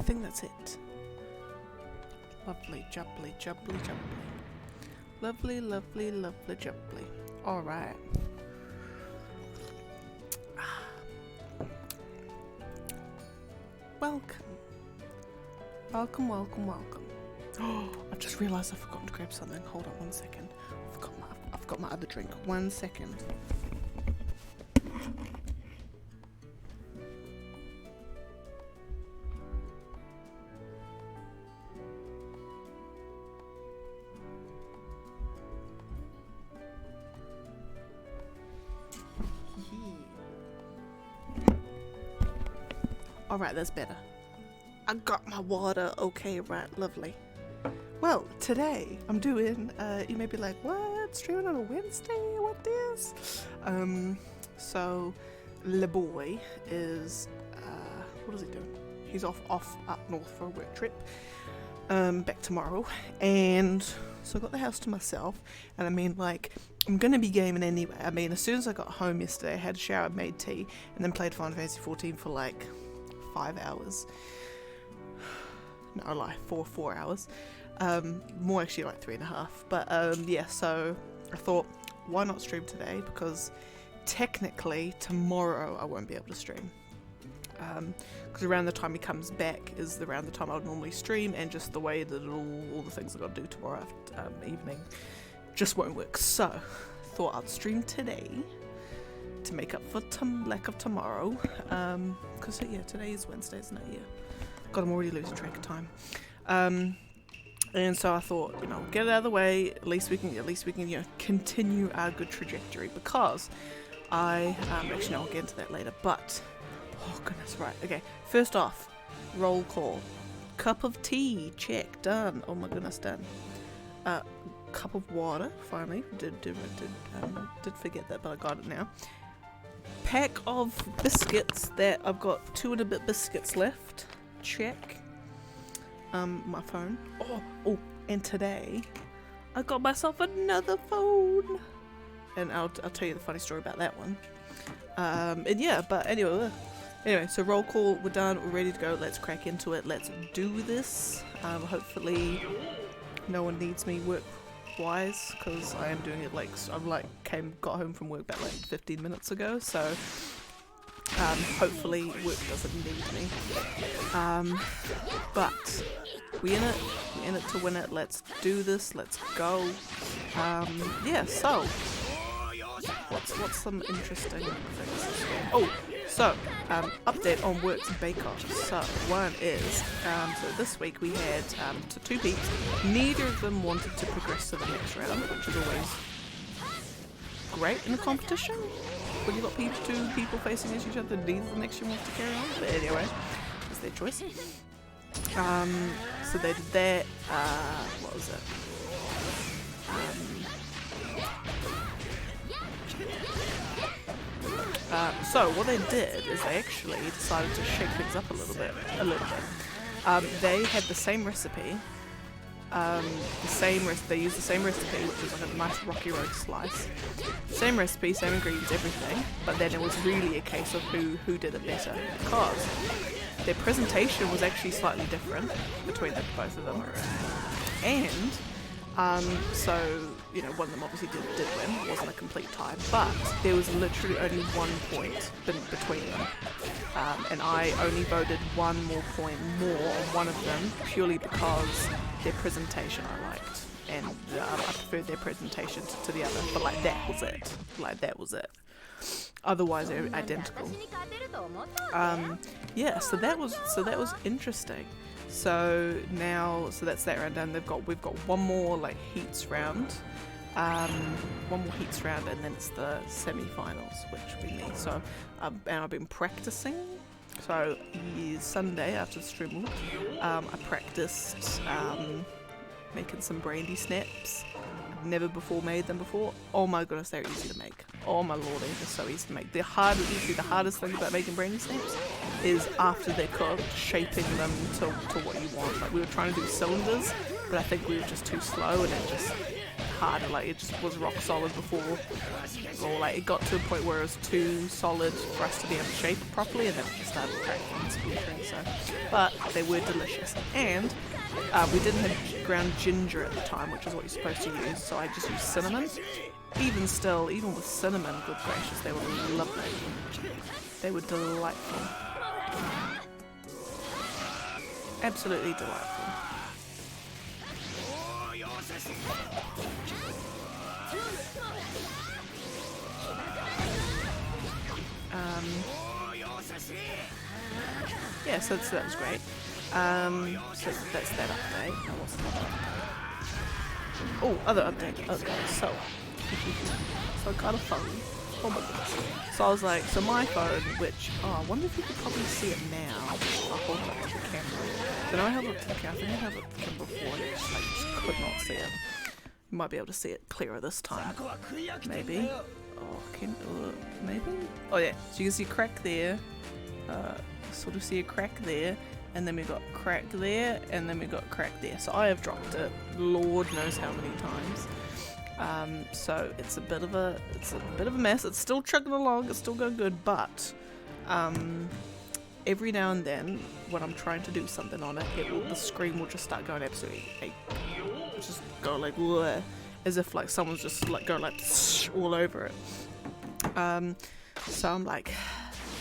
think that's it. Lovely, jubbly, jubbly, jubbly. Lovely, lovely, lovely, jubbly. Alright. Welcome. Welcome, welcome, welcome. Oh, I've just realised I've forgotten to grab something. Hold on 1 second. I've got my other drink. 1 second. Alright, that's better. I got my water. Okay, right, lovely. Well, today I'm doing, you may be like, what? Streaming on a Wednesday? What this? So, Le Boy is, what is he doing? He's off up north for a work trip. Back tomorrow. And so I got the house to myself. And I mean, like, I'm gonna be gaming anyway. I mean, as soon as I got home yesterday, I had a shower, made tea, and then played Final Fantasy 14 for like 5 hours. No, I lie, 4 hours. More actually like 3.5. But yeah, so I thought, why not stream today? Because technically tomorrow I won't be able to stream. Because around the time he comes back is around the time I would normally stream, and just the way that all the things I got to do tomorrow evening just won't work. So thought I'd stream today to make up for lack of tomorrow. Because yeah, today is Wednesday, isn't it? Yeah. God, I'm already losing track of time. And so I thought, you know, get it out of the way. At least we can, you know, continue our good trajectory. Because actually no, I'll get into that later. But oh goodness, right? Okay. First off, roll call. Cup of tea, check, done. Oh my goodness, done. Cup of water, finally. Did forget that, but I got it now. Pack of biscuits that I've got 2 and a bit biscuits left. Check. My phone. Oh, and today I got myself another phone. And I'll tell you the funny story about that one. And yeah, but anyway, so roll call, we're done, we're ready to go. Let's crack into it. Let's do this. Hopefully no one needs me work-wise, because I am doing it like, got home from work about like 15 minutes ago, so hopefully work doesn't need me. But we're in it to win it. Let's do this. Let's go. Yeah, so what's some interesting things? Oh, so update on works bake-off. So one is so this week we had 2 peeps. Neither of them wanted to progress to the next round, which is always great in a competition. When you've got 2 people facing against each other, neither of them actually wants to carry on. But anyway, it's their choice. So they did that. What was it? So what they did is they actually decided to shake things up a little bit. They had the same recipe. They used the same recipe, which is like a nice rocky road slice. Same recipe, same ingredients, everything. But then it was really a case of who did it better, because their presentation was actually slightly different between both of them. And so, you know, one of them obviously did win. It wasn't a complete tie, but there was literally only 1 point between them. And I only voted 1 more point more on one of them, purely because their presentation I liked. And I preferred their presentation to the other. But like, that was it. Otherwise they're identical. Yeah, so that was interesting. So now, that's that round done. We've got one more like heats round, and then it's the semi-finals, which we need. So, and I've been practicing. So Sunday after the stream, I practiced making some brandy snaps. I've never before made them before. Oh my goodness, they're easy to make. Oh my lordy, they're so easy to make. The hardest thing about making brandy snaps is after they're cooked, shaping them to what you want. Like, we were trying to do cylinders, but I think we were just too slow and it just harder, like it just was rock solid before, or like it got to a point where it was too solid for us to be able to shape it properly, and then it just started cracking and splintering. So, but they were delicious, and we didn't have ground ginger at the time, which is what you're supposed to use, so I just used cinnamon. Even still, even with cinnamon, good gracious, they were lovely. They were delightful. Absolutely delightful. Yeah, so that was great. So that's that update. Now what's the other update? Oh, other update. Okay, so I got a phone. Oh my goodness. So I was like, so my phone, which, I wonder if you could probably see it now. I'll hold it up to the camera. So now I held it up to the camera. I think I held it up to the camera before and it just could not see it. You might be able to see it clearer this time. Maybe. Oh, maybe? Oh yeah, so you can see a crack there. Sort of see a crack there. And then we got crack there, and then we got crack there. So I have dropped it, Lord knows how many times. So it's a bit of a mess. It's still chugging along, it's still going good, but every now and then when I'm trying to do something on it, the screen will just start going absolutely just go like bleh, as if like someone's just like going like all over it. So I'm like,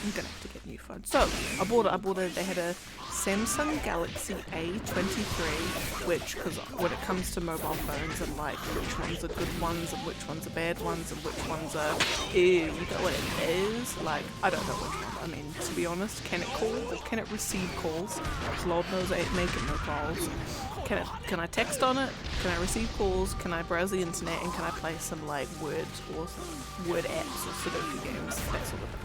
I'm gonna have to get a new phone. So I bought it. They had a Samsung Galaxy A23, which, because when it comes to mobile phones and like which ones are good ones and which ones are bad ones and which ones are you know what it is, like I don't know which one. I mean, to be honest, can it call or can it receive calls? Lord knows I ain't making no calls. Can I text on it? Can I receive calls? Can I browse the internet? And can I play some like word apps or Sudoku games, that sort of thing.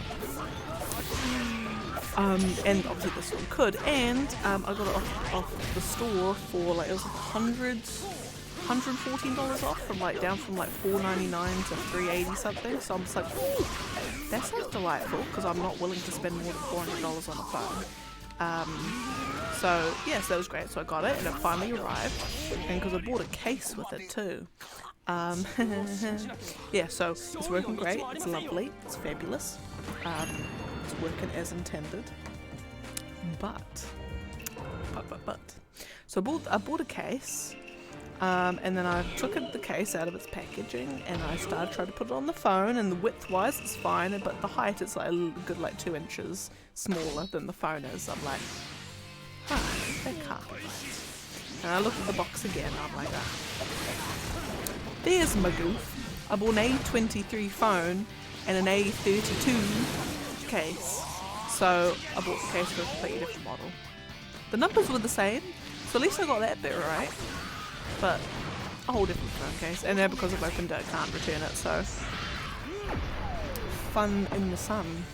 And obviously this one could, and I got it off the store for like, it was $114 off, from like down from like $4.99 to $3.80 something. So I'm just like, ooh, that sounds delightful, because I'm not willing to spend more than $400 on a phone. So yes, that was great. So I got it and it finally arrived, and because I bought a case with it too. Yeah, so it's working great, it's lovely, it's fabulous, it's working as intended, but so I bought a case, and then I took the case out of its packaging and I started trying to put it on the phone, and the width wise it's fine, but the height is like a good like 2 inches smaller than the phone is. I'm like, that can't be right. And I look at the box again and I'm like, there's my goof. I bought an A23 phone and an A32 case. So I bought the case for a completely different model. The numbers were the same, so at least I got that bit right. But a whole different phone case. And now because I've opened it, I can't return it, so fun in the sun.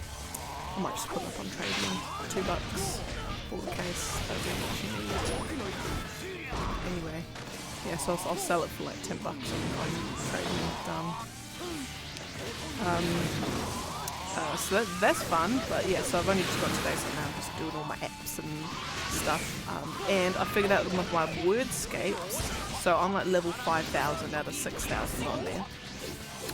I might just put it up on trading. $2 for the case. That'll be what you need. Anyway. Yeah, so I'll sell it for like $10 on trading done. So that's fun, but yeah, so I've only just got today, so now I'm just doing all my apps and stuff. And I figured out with my wordscapes, so I'm like level 5,000 out of 6,000 on there.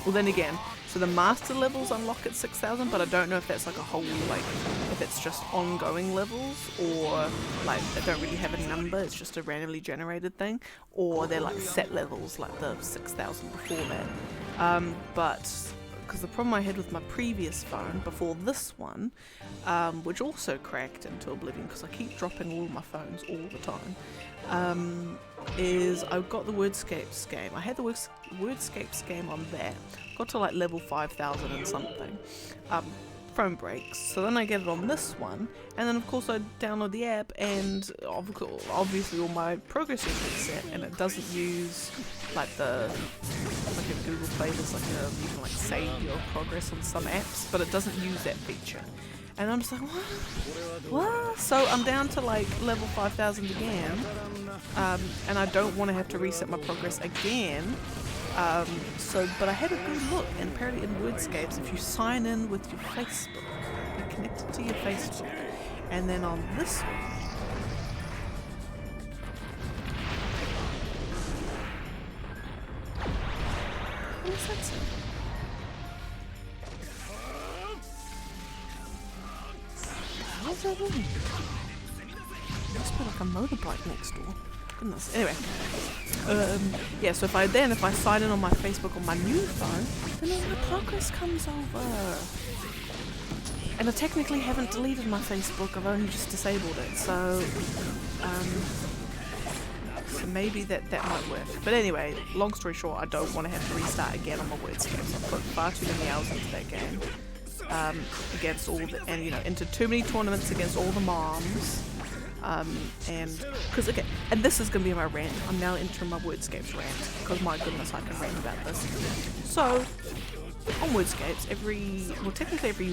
Well then again, so the master levels unlock at 6,000, but I don't know if that's like a whole, like, if it's just ongoing levels, or like they don't really have a number, it's just a randomly generated thing, or they're like set levels like the 6,000 before that. But because the problem I had with my previous phone before this one, which also cracked into oblivion because I keep dropping all my phones all the time, is I've got the Wordscapes game. I had the Wordscapes game on that. Got to like level 5,000 and something. Phone breaks. So then I get it on this one, and then of course I download the app, and obviously all my progress is reset, and it doesn't use like like in Google Play there's like you can like save your progress on some apps, but it doesn't use that feature. And I'm just like, what? So I'm down to like level 5,000 again, and I don't want to have to reset my progress again. But I had a good look, and apparently in Wordscapes, if you sign in with your Facebook, you're connected to your Facebook, and then on this one, is that sound? What's that doing? Must be like a motorbike next door. Goodness. Anyway. Yeah, so if I sign in on my Facebook on my new phone, then all the progress comes over. And I technically haven't deleted my Facebook, I've only just disabled it, so maybe that might work. But anyway, long story short, I don't want to have to restart again on my Wordscapes. I've put far too many hours into that game. Against all the, and you know, into too many tournaments against all the moms. And because okay, and this is gonna be my rant. I'm now entering my Wordscapes rant because my goodness, I can rant about this. So on Wordscapes, technically every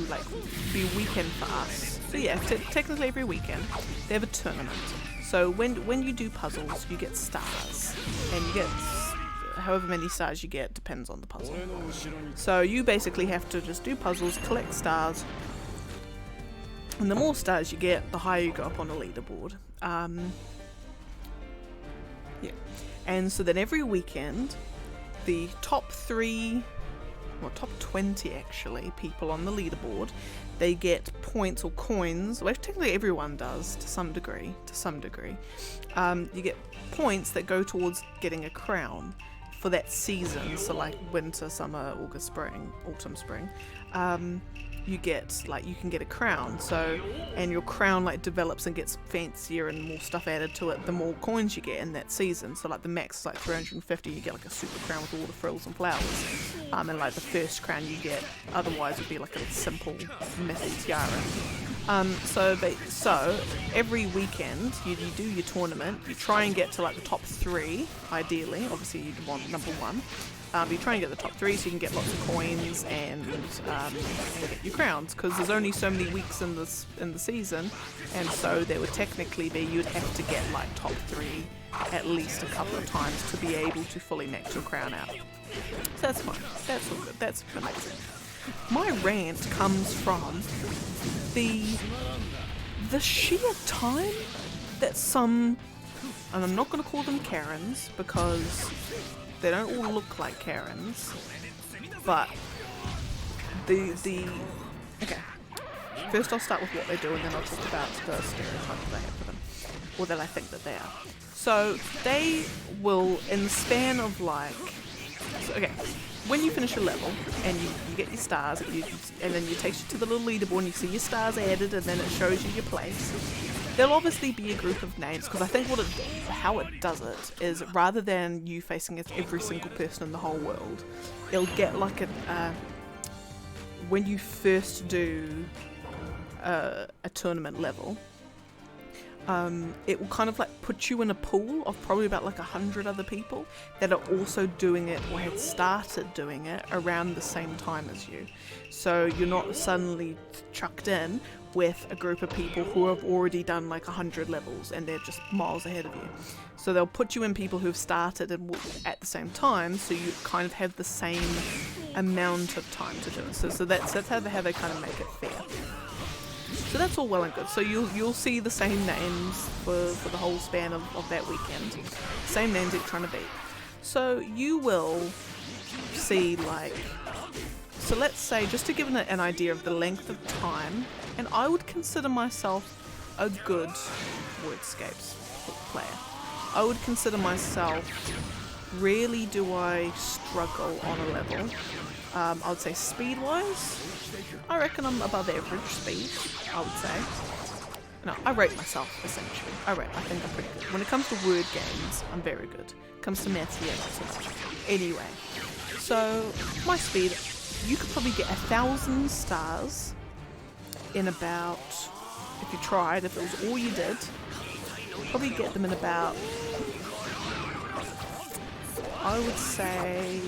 weekend for us. So yeah, technically every weekend they have a tournament. So when you do puzzles, you get stars, and you get however many stars you get depends on the puzzle. So you basically have to just do puzzles, collect stars, and the more stars you get, the higher you go up on the leaderboard. Yeah, and so then every weekend, the top 20 actually people on the leaderboard, they get points or coins. Well, technically everyone does to some degree. You get points that go towards getting a crown for that season. So like winter, summer, August, spring, autumn, spring. You can get a crown. So, and your crown like develops and gets fancier and more stuff added to it the more coins you get in that season. So like the max is like 350, you get like a super crown with all the frills and flowers. And like the first crown you get otherwise would be like a simple mythic tiara. So every weekend you do your tournament, you try and get to like the top 3 ideally, obviously you'd want number 1. You try and get the top 3 so you can get lots of coins and get your crowns, because there's only so many weeks in the season, and so there would technically be, you'd have to get like top 3 at least a couple of times to be able to fully max your crown out. So that's fine, that's all good, that's amazing. My rant comes from the sheer time that some, and I'm not going to call them Karens because they don't all look like Karens, but okay, first I'll start with what they do and then I'll talk about the stereotype that I have for them, or that I think that they are. So they will, in the span of when you finish a level and you get your stars, and then it takes you to the little leaderboard and you see your stars added, and then it shows you your place. There'll obviously be a group of names, because I think how it does it is, rather than you facing every single person in the whole world, it'll get like when you first do a tournament level, it will kind of like put you in a pool of probably about like 100 other people that are also doing it or had started doing it around the same time as you. So you're not suddenly chucked in with a group of people who have already done like 100 levels and they're just miles ahead of you. So they'll put you in people who've started at the same time, so you kind of have the same amount of time to do it. So that's how they kind of make it fair. So that's all well and good. So you'll see the same names for the whole span of that weekend. Same names that you're trying to beat. So you will see so let's say, just to give an idea of the length of time, and I would consider myself a good Wordscapes player. I would consider myself, rarely do I struggle on a level. I would say speed-wise, I reckon I'm above average speed, I would say. No, I rate myself, essentially. I think I'm pretty good. When it comes to word games, I'm very good. When it comes to maths, yeah, not so much. Anyway, so my speed, you could probably get 1,000 stars in about, if you tried, if it was all you did, probably get them in about, I would say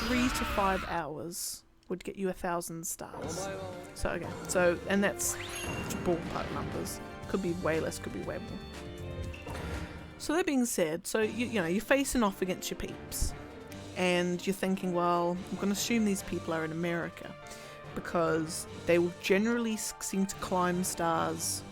3 to 5 hours would get you 1,000 stars. So okay, and that's ballpark numbers. Could be way less, could be way more. So that being said, so you're facing off against your peeps, and you're thinking, well, I'm going to assume these people are in America, because they will generally seem to climb stars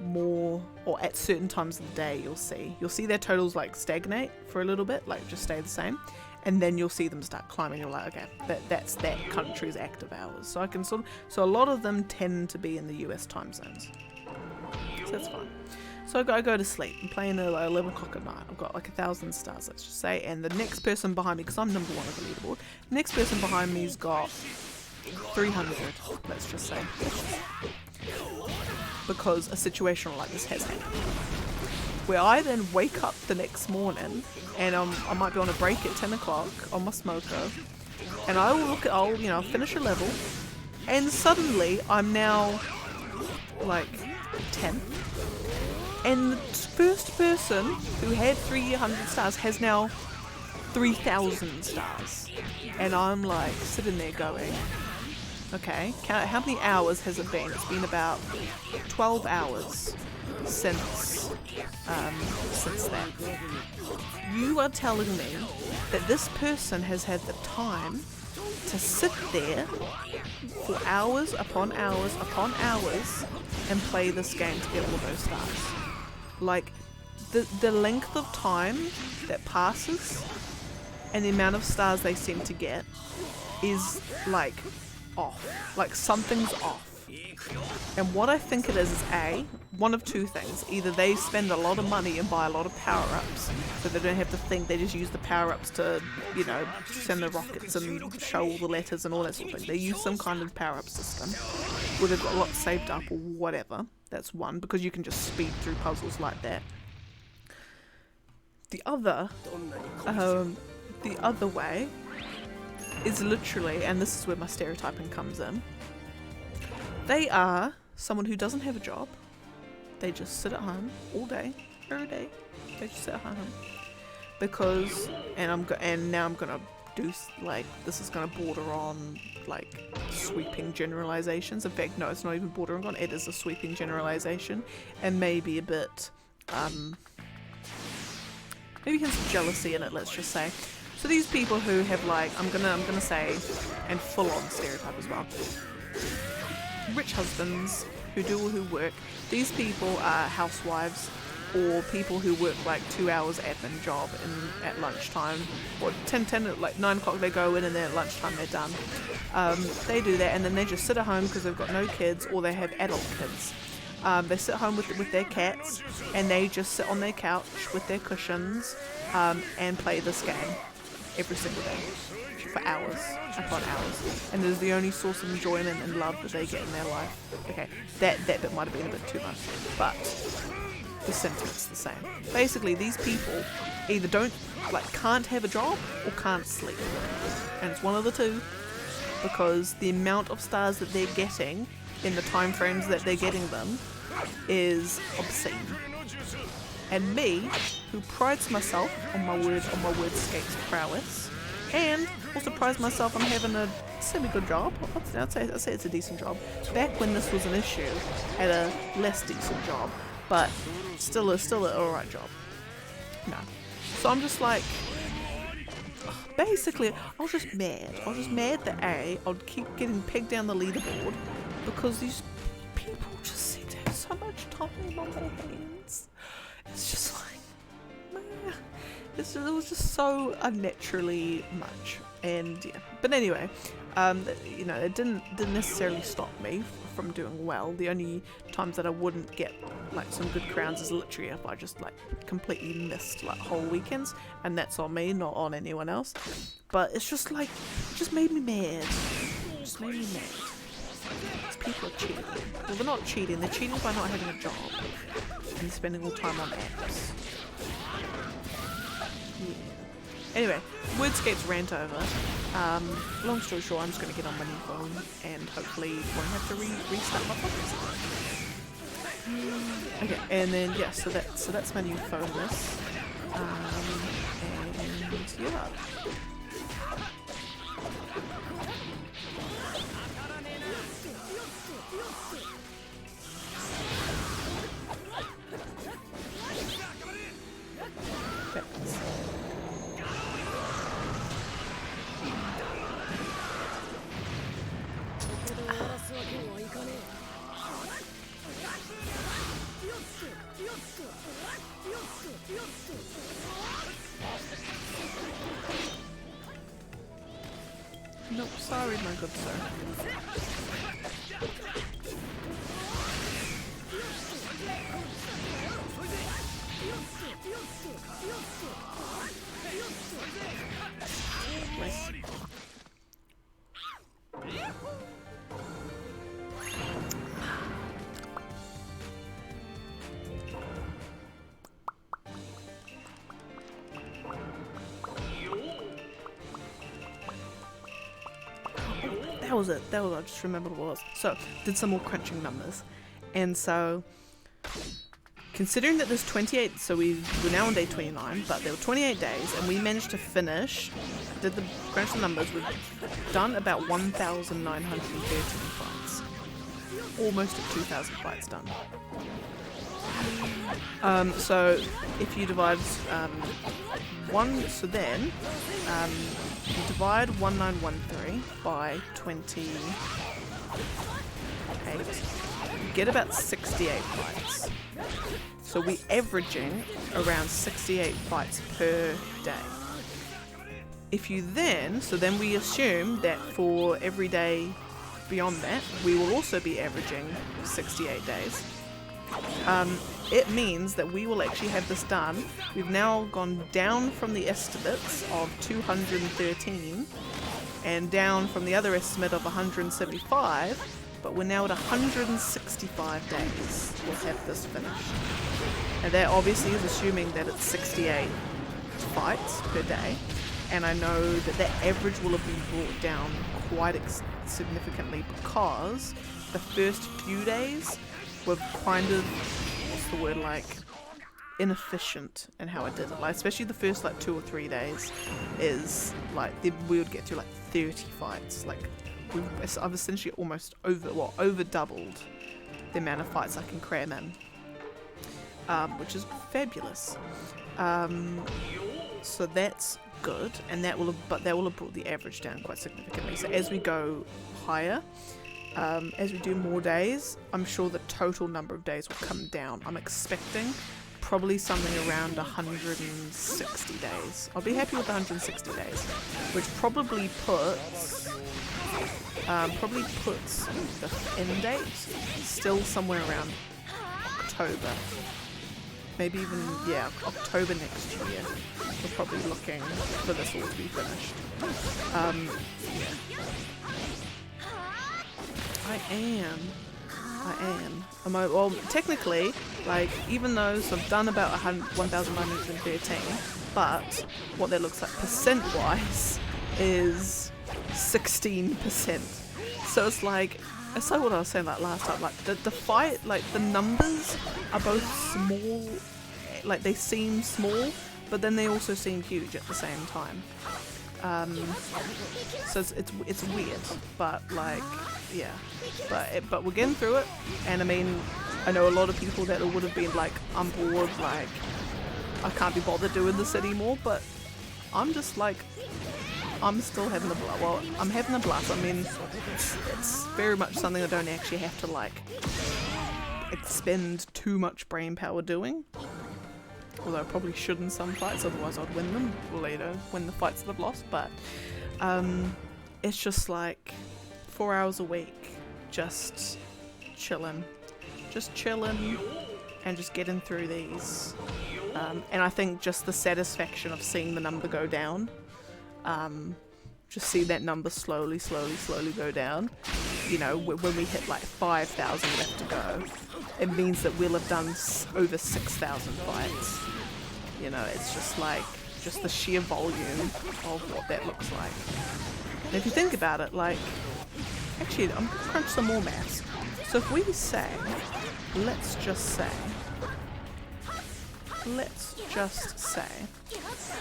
more, or at certain times of the day you'll see their totals like stagnate for a little bit, like just stay the same, and then you'll see them start climbing. You're like, okay, that's that country's active hours. So I can so a lot of them tend to be in the US time zones. So that's fine. So I go to sleep. I'm playing at like 11 o'clock at night. I've got like 1,000 stars, let's just say. And the next person behind me, because I'm number 1 of the leaderboard, the next person behind me's got 300, let's just say. Because a situation like this has happened. Where I then wake up the next morning, and I might be on a break at 10 o'clock on my smoker, and I'll finish a level, and suddenly I'm now like 10th. And the first person who had 300 stars has now 3,000 stars. And I'm like sitting there going, okay, how many hours has it been? It's been about 12 hours since that. You are telling me that this person has had the time to sit there for hours upon hours upon hours and play this game to get all those stars. Like, the length of time that passes and the amount of stars they seem to get is like off. Like, something's off. And what I think it is A, one of two things. Either they spend a lot of money and buy a lot of power-ups, so they don't have to think, they just use the power-ups to, send the rockets and show all the letters and all that sort of thing. They use some kind of power-up system, where they've got a lot saved up or whatever. That's one, because you can just speed through puzzles like that. The other way is literally, and this is where my stereotyping comes in, they are someone who doesn't have a job. They just sit at home all day, every day. They just sit at home because, and now I'm gonna do this is gonna border on like sweeping generalizations. In fact, no, it's not even bordering on. It is a sweeping generalization, and maybe a bit, maybe has some jealousy in it. Let's just say. So these people who have I'm gonna say, and full on stereotype as well. Rich husbands who work. These people are housewives or people who work like 2 hours admin job at lunchtime, or 10 like 9 o'clock they go in and then at lunchtime they're done. They do that and then they just sit at home because they've got no kids or they have adult kids. They sit home with their cats and they just sit on their couch with their cushions and play this game every single day for hours upon hours, and it is the only source of enjoyment and love that they get in their life. Okay, that bit might have been a bit too much, but the sentiment's the same. Basically, these people either can't have a job or can't sleep, and it's one of the two, because the amount of stars that they're getting in the time frames that they're getting them is obscene. And me, who prides myself on my wordscape's prowess, and also prides myself on having a semi-good job. I'd say it's a decent job. Back when this was an issue, had a less decent job, but still an alright job. No. So I'm just like, basically, I was just mad. I was just mad that I'd keep getting pegged down the leaderboard because these people just seem to have so much time on their hands. It's just like, man, it was just so unnaturally much. And yeah, but anyway, it didn't necessarily stop me from doing well. The only times that I wouldn't get like some good crowns is literally if I just like completely missed like whole weekends, and that's on me, not on anyone else. But it's just like, it just made me mad. It just made me mad. These people are cheating. Well, they're not cheating. They're cheating by not having a job and spending all time on apps. Yeah. Anyway, Wordscape's rant over. Long story short, I'm just going to get on my new phone and hopefully won't have to restart my podcast. Okay, and then yeah, so that's my new phone list. And yeah. Nope, sorry, my good sir. That was it. That was I just remembered what it was. So, did some more crunching numbers. And so, considering that there's 28, so we're now on day 29, but there were 28 days, and we managed to finish, did the crunch the numbers, we've done about 1,913 fights. Almost at 2,000 fights done. So, if you divide you divide 1913 by 28, you get about 68 fights. So we're averaging around 68 fights per day. If you then we assume that for every day beyond that, we will also be averaging 68 days. It means that we will actually have this done. We've now gone down from the estimates of 213 and down from the other estimate of 175, but we're now at 165 days we'll have this finished. And that obviously is assuming that it's 68 fights per day, and I know that that average will have been brought down quite significantly because the first few days were kind of, what's the word, like, inefficient in how I did it. Like, especially the first like 2 or 3 days is like we would get through like 30 fights. Like I've essentially almost over doubled the amount of fights I can cram in, which is fabulous. So that's good, and that will have brought the average down quite significantly. So as we go higher, as we do more days, I'm sure the total number of days will come down. I'm expecting probably something around 160 days. I'll be happy with 160 days, which probably puts the end date still somewhere around October. Maybe even, October next year. We're probably looking for this all to be finished. I am. Well, technically, like, even though I've done about 1,913, but what that looks like percent-wise is 16%. So it's like what I was saying like last time. Like the fight, like the numbers are both small, like they seem small, but then they also seem huge at the same time. So it's weird, but like, yeah, but we're getting through it. And I mean, I know a lot of people that would have been like, I'm bored, like I can't be bothered doing this anymore, but I'm just like, I'm still having a blast. Well, I'm having a blast. I mean, it's very much something I don't actually have to like expend too much brain power doing. Although I probably should in some fights, otherwise I'd win them. Well, you know, win the fights that I've lost. But it's just like 4 hours a week, just chilling, and just getting through these. And I think just the satisfaction of seeing the number go down, just see that number slowly go down. You know, when we hit like 5,000 left to go, it means that we'll have done over 6,000 fights. You know, it's just like, just the sheer volume of what that looks like. And if you think about it, like, actually, I'm going to crunch some more maths. So if we say, let's just say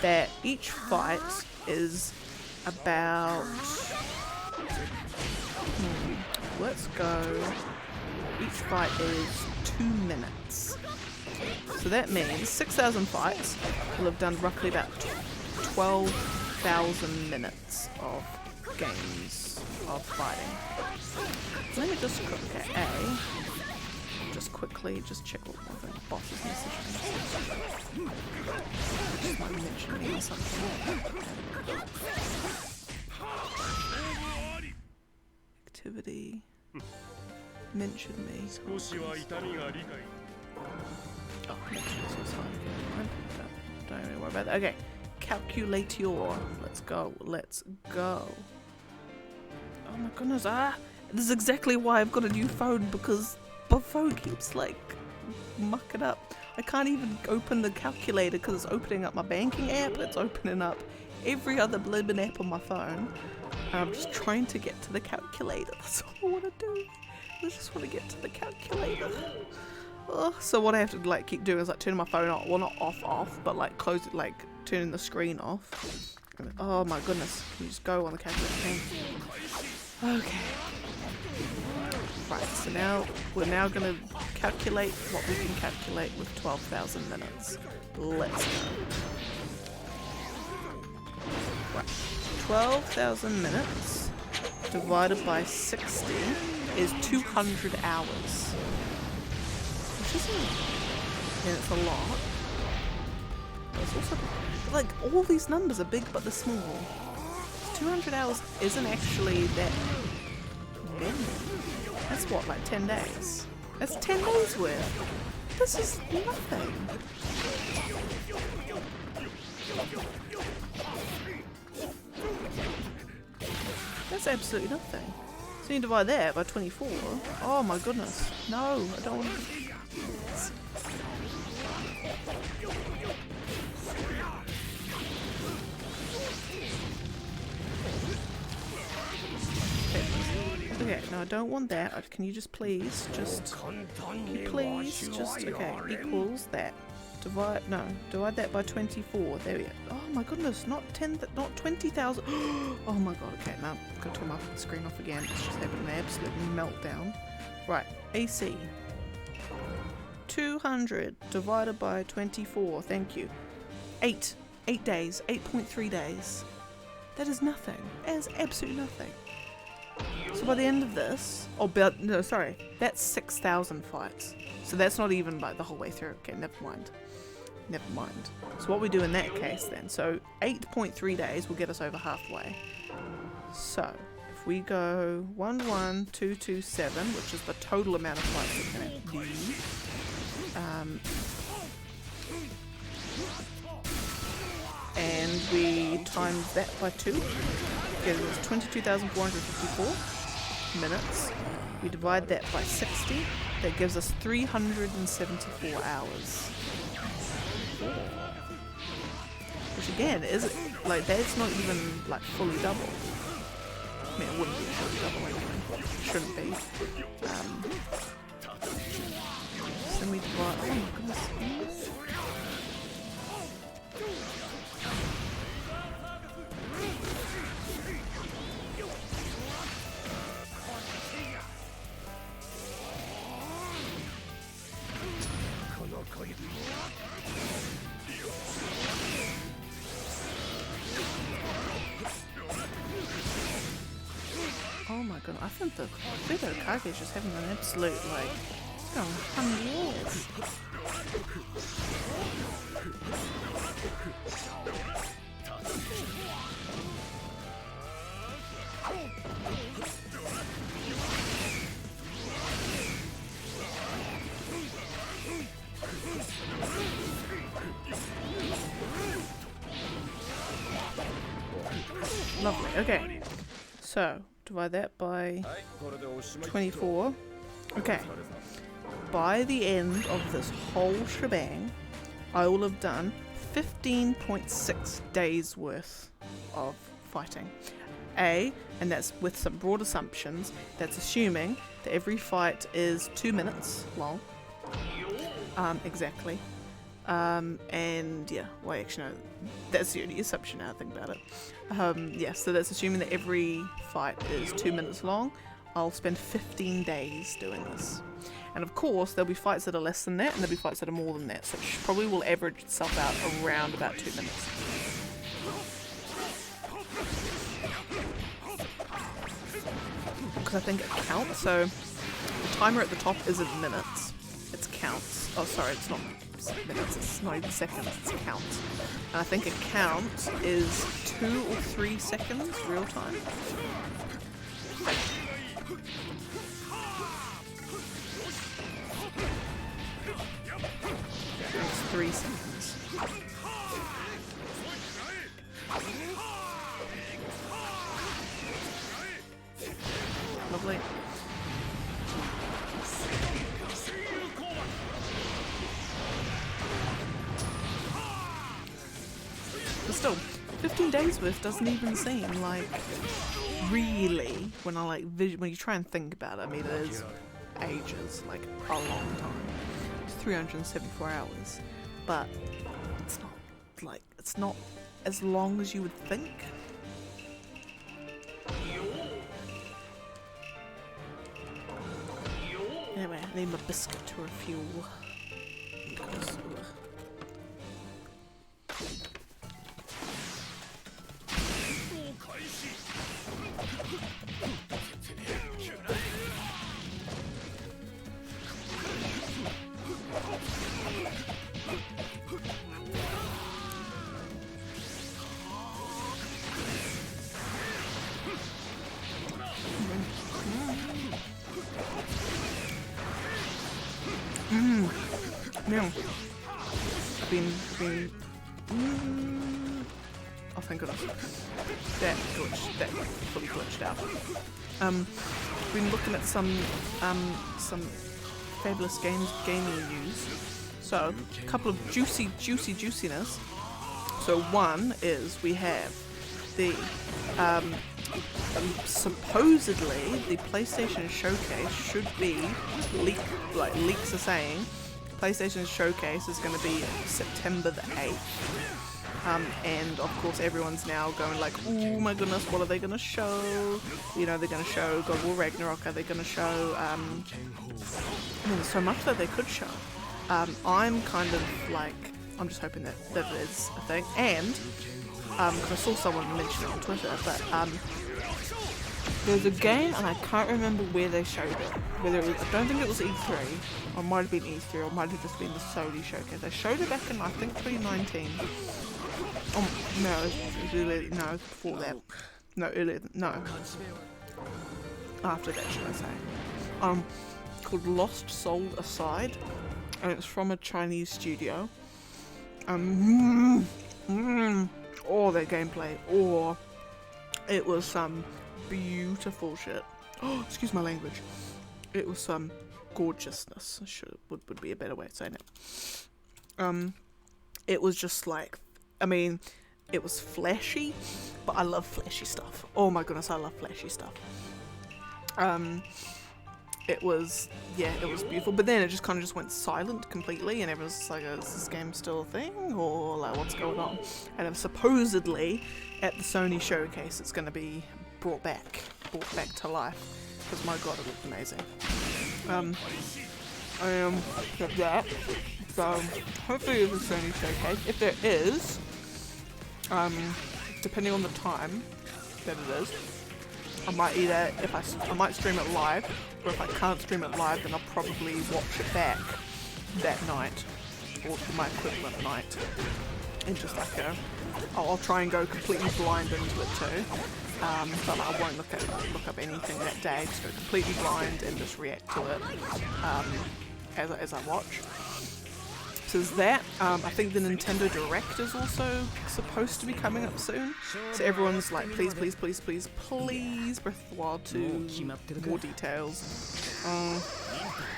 that each fight is about, let's go, each fight is 2 minutes. So that means 6,000 fights will have done roughly about 12,000 minutes of games of fighting. Let me just quickly check what the boss's message is. Just might mention me or something. activity. Mention me. Oh, mention this was fine. Don't even worry about that. Okay. Calculate your. Let's go. Let's go. Oh my goodness. This is exactly why I've got a new phone, because my phone keeps like mucking up. I can't even open the calculator because it's opening up my banking app. It's opening up every other blibbing app on my phone. And I'm just trying to get to the calculator. That's all I want to do. I just want to get to the calculator. Oh, so what I have to like keep doing is like turning my phone off. Well, not off, but like close it, like turning the screen off. Oh my goodness. Can you just go on the calculator? Okay. Right, so now we're now going to calculate what we can calculate with 12,000 minutes. Let's go. Right, 12,000 minutes divided by 60 is 200 hours. Which isn't, and it's a lot. But it's also, like, all these numbers are big but they're small. 200 hours isn't actually that many. That's what, like 10 days? That's 10 days worth. This is nothing. That's absolutely nothing. So you divide that by 24. Oh my goodness. No, I don't want to. Okay, no, I don't want that. Can you just please, okay, equals that. Divide that by 24. There we go. Oh my goodness, not 20,000. Oh my god, okay, now I've got to turn my screen off again. It's just having an absolute meltdown. Right, AC. 200 divided by 24, thank you. 8 days, 8.3 days. That is nothing. That is absolutely nothing. So by the end of this, no, sorry, that's 6,000 fights. So that's not even like the whole way through. Okay, never mind. So what we do in that case then, so 8.3 days will get us over halfway. So if we go 11227, which is the total amount of fights we can do, and we times that by 2, gives us 22,454 minutes. We divide that by 60, that gives us 374 hours. Which again, is like, that's not even like fully double. I mean, it wouldn't be fully double anyway. It shouldn't be. So we divide, oh my goodness. Oh my god, I think the Kage is just having an absolute, like, it's going 100 years. Lovely, okay. So, divide that by 24. Okay. By the end of this whole shebang, I will have done 15.6 days worth of fighting. And that's with some broad assumptions. That's assuming that every fight is 2 minutes long. Exactly. And yeah, well actually no, that's the only assumption now I think about it. Yeah, so that's assuming that every fight is 2 minutes long. I'll spend 15 days doing this. And of course there'll be fights that are less than that and there'll be fights that are more than that, so it probably will average itself out around about 2 minutes. Because I think it counts, so the timer at the top isn't minutes, it's counts. Oh sorry, it's not minutes, it's not even seconds, it's counts. And I think a count is 2 or 3 seconds real time. It's 3 seconds. Lovely. But still, 15 days worth doesn't even seem like really, when I like when you try and think about it, I mean it is ages, like a long time. It's 374 hours, but it's not as long as you would think. Anyway, I need my biscuit to refuel. Because, now, I've been oh thank goodness, that fully glitched out. Been looking at some fabulous gaming news. So, a couple of juiciness. So one is we have the supposedly the PlayStation Showcase should be leaks are saying PlayStation Showcase is going to be September the 8th. And of course everyone's now going like, oh my goodness, what are they going to show? You know, they're going to show God of War Ragnarok, are they going to show, I mean, there's so much that they could show. I'm kind of like, I'm just hoping that it is a thing. And, because I saw someone mention it on Twitter, but there's a game and I can't remember where they showed it. Whether it was, I don't think it was E3, or it might have been E3, or it might have just been the Sony showcase. They showed it back in, I think, 2019. Oh, no, it was earlier, no, it was before that. No, earlier, no. After that, should I say. Called Lost Soul Aside, and it's from a Chinese studio. Oh, their gameplay, or it was some beautiful shit. Oh, excuse my language. It was some gorgeousness. Would be a better way of saying it. It was just like, I mean, it was flashy, but I love flashy stuff. Oh my goodness, I love flashy stuff. It was beautiful, but then it just kind of just went silent completely, and everyone's just like, is this game still a thing, or like what's going on? And it was supposedly at the Sony showcase it's going to be brought back to life, because my god, it looked amazing. That. So hopefully there's a Sony showcase. If there is, depending on the time that it is, I might either, I might stream it live, or if I can't stream it live, then I'll probably watch it back that night, or my equivalent night, and just like I'll try and go completely blind into it too, but I won't look up anything that day, just go completely blind and just react to it as I watch. So there's that. I think the Nintendo Direct is also supposed to be coming up soon. So everyone's like, please, please, please, please, please, Breath of the Wild 2, more details.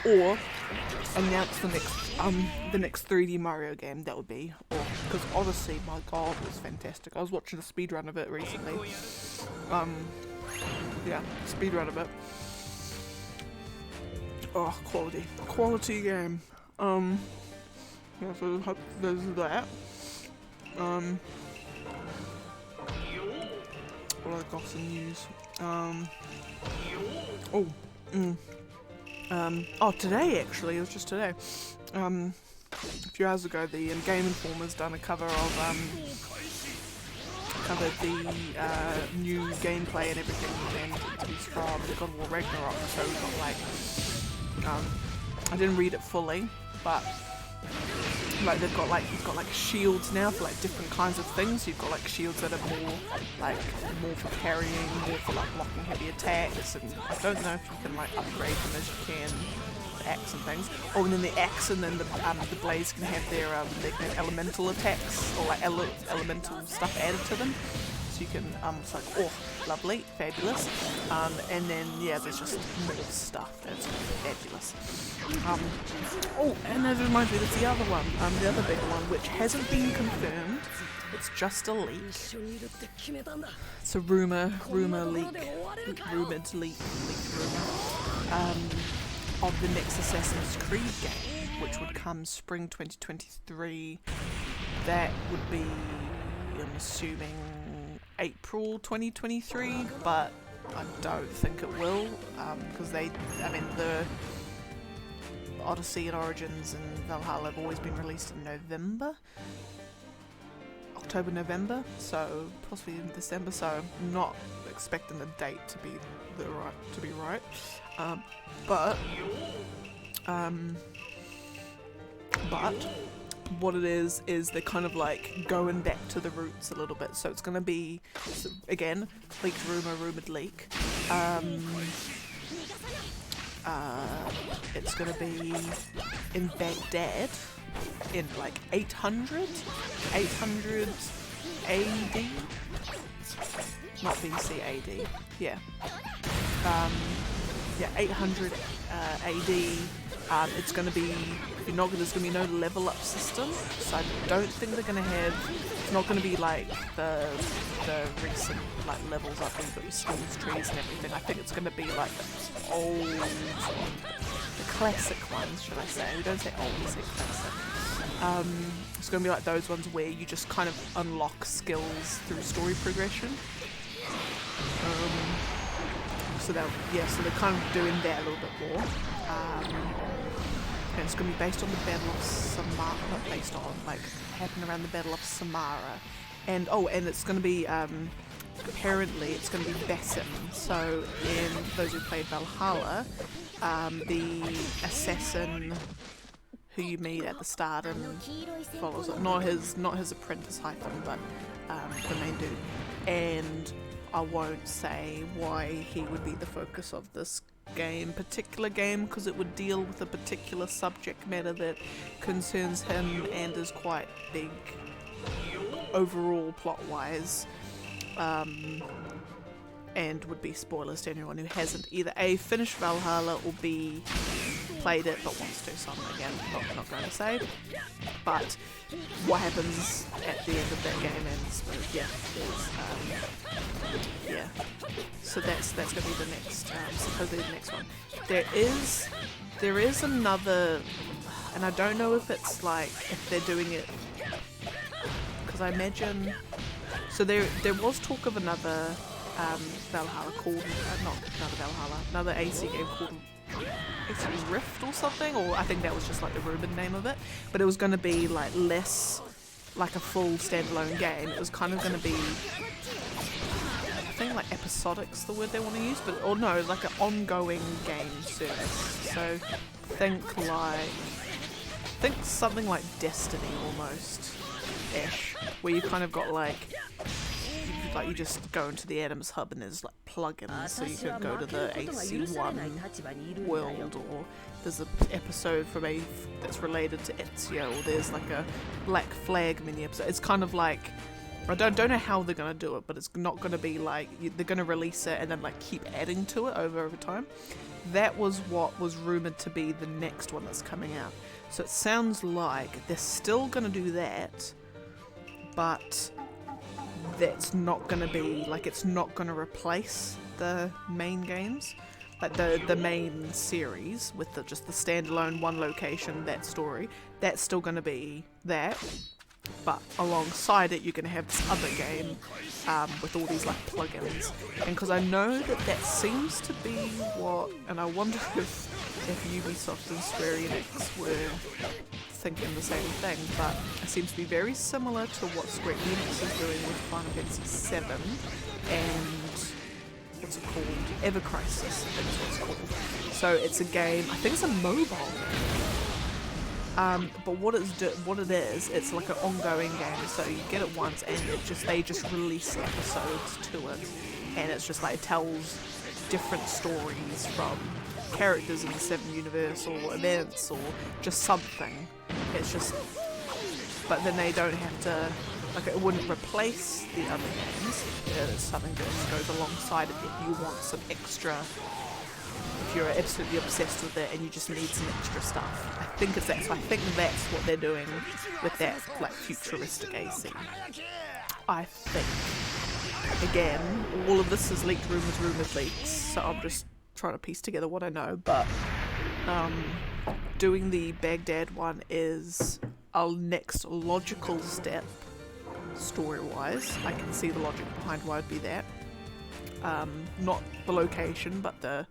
Or announce the next 3D Mario game. That would be, because Odyssey, my god, was fantastic. I was watching a speedrun of it recently. Yeah, speedrun of it. Oh, quality game. Yeah, so I hope there's that. What other gossip news? Today actually, it was just today. A few hours ago, the Game Informer's done a covered the new gameplay and everything, and it's from God of War Ragnarok. So we got like, I didn't read it fully, but like they've got like, he's got like shields now for like different kinds of things. You've got like shields that are more for carrying, more for like blocking heavy attacks, and I don't know if you can like upgrade them as you can the axe and things. Oh, and then the axe and then the blades can have their they can have elemental attacks or like elemental stuff added to them. So you can it's like, oh, lovely, fabulous. And then yeah, there's just more stuff that's fabulous. Oh, and that reminds me, there's the other one, the other big one, which hasn't been confirmed. It's just a leak. It's a rumored leak of the next Assassin's Creed game, which would come spring 2023. That would be, I'm assuming, April 2023, but I don't think it will, because the Odyssey and Origins and Valhalla have always been released in October, November, so possibly in December, so I'm not expecting the date to be right. But what it is they're kind of like going back to the roots a little bit. So it's going to be, again, rumored leak. It's going to be in Baghdad in like 800 AD, not BC, AD. Yeah. 800 AD. It's going to be, there's going to be no level up system, so I don't think they're going to have, it's not going to be like the recent like levels up where you've got your skills trees and everything. I think it's going to be like the old, the classic ones, should I say. We don't say old, we say classic. It's going to be like those ones where you just kind of unlock skills through story progression. So they're kind of doing that a little bit more. And it's going to be based on the Battle of Samara, not based on, like, happened around the Battle of Samara. And it's going to be, apparently it's going to be Basim. So in those who played Valhalla, the assassin who you meet at the start and follows it, not his apprentice hyphen, but the main dude. And I won't say why he would be the focus of this particular game, because it would deal with a particular subject matter that concerns him and is quite big overall plot-wise, and would be spoilers to anyone who hasn't either A, finished Valhalla, or B, played it but wants to. So I'm again not going to say, but what happens at the end of that game, and so that's going to be the next, supposedly the next one. There is another, and I don't know if it's like, if they're doing it, because I imagine, so there was talk of another Valhalla called, another AC game called Rift or something, or I think that was just like the rumored name of it, but it was going to be like less like a full standalone game. It was kind of going to be, I think like episodic's the word they want to use, but like an ongoing game service. So think something like Destiny almost ish, where you kind of got like you just go into the Adams Hub and there's like plugins, so you can go to the AC1 world, or there's an episode from that's related to Ezio, or there's like a Black Flag mini episode. It's kind of like, I don't know how they're going to do it, but it's not going to be like they're going to release it and then like keep adding to it over time. That was what was rumored to be the next one that's coming out. So it sounds like they're still going to do that, but that's not going to be, like, it's not going to replace the main games, like the main series with just the standalone one location, that story. That's still going to be that, but alongside it you're going to have this other game with all these like plugins. And because I know that seems to be what, and I wonder if Ubisoft and Square Enix were thinking the same thing, but it seems to be very similar to what Square Enix is doing with Final Fantasy VII and what's it called? Ever Crisis, I think is what it's called. So it's a game, I think it's a mobile game. But what it is, it's like an ongoing game. So you get it once, and they just release episodes to it, and it's just like it tells different stories from characters in the Seven Universe or events or just something. It's just, but then they don't have to. Like, it wouldn't replace the other games. It's something that just goes alongside it if you want some extra. If you're absolutely obsessed with it and you just need some extra stuff. I think it's that. So I think that's what they're doing with that, like, futuristic AC. I think. Again, all of this is leaked rumours leaks. So I'm just trying to piece together what I know. But doing the Baghdad one is our next logical step. Story-wise, I can see the logic behind why it'd be that. Not the location, but the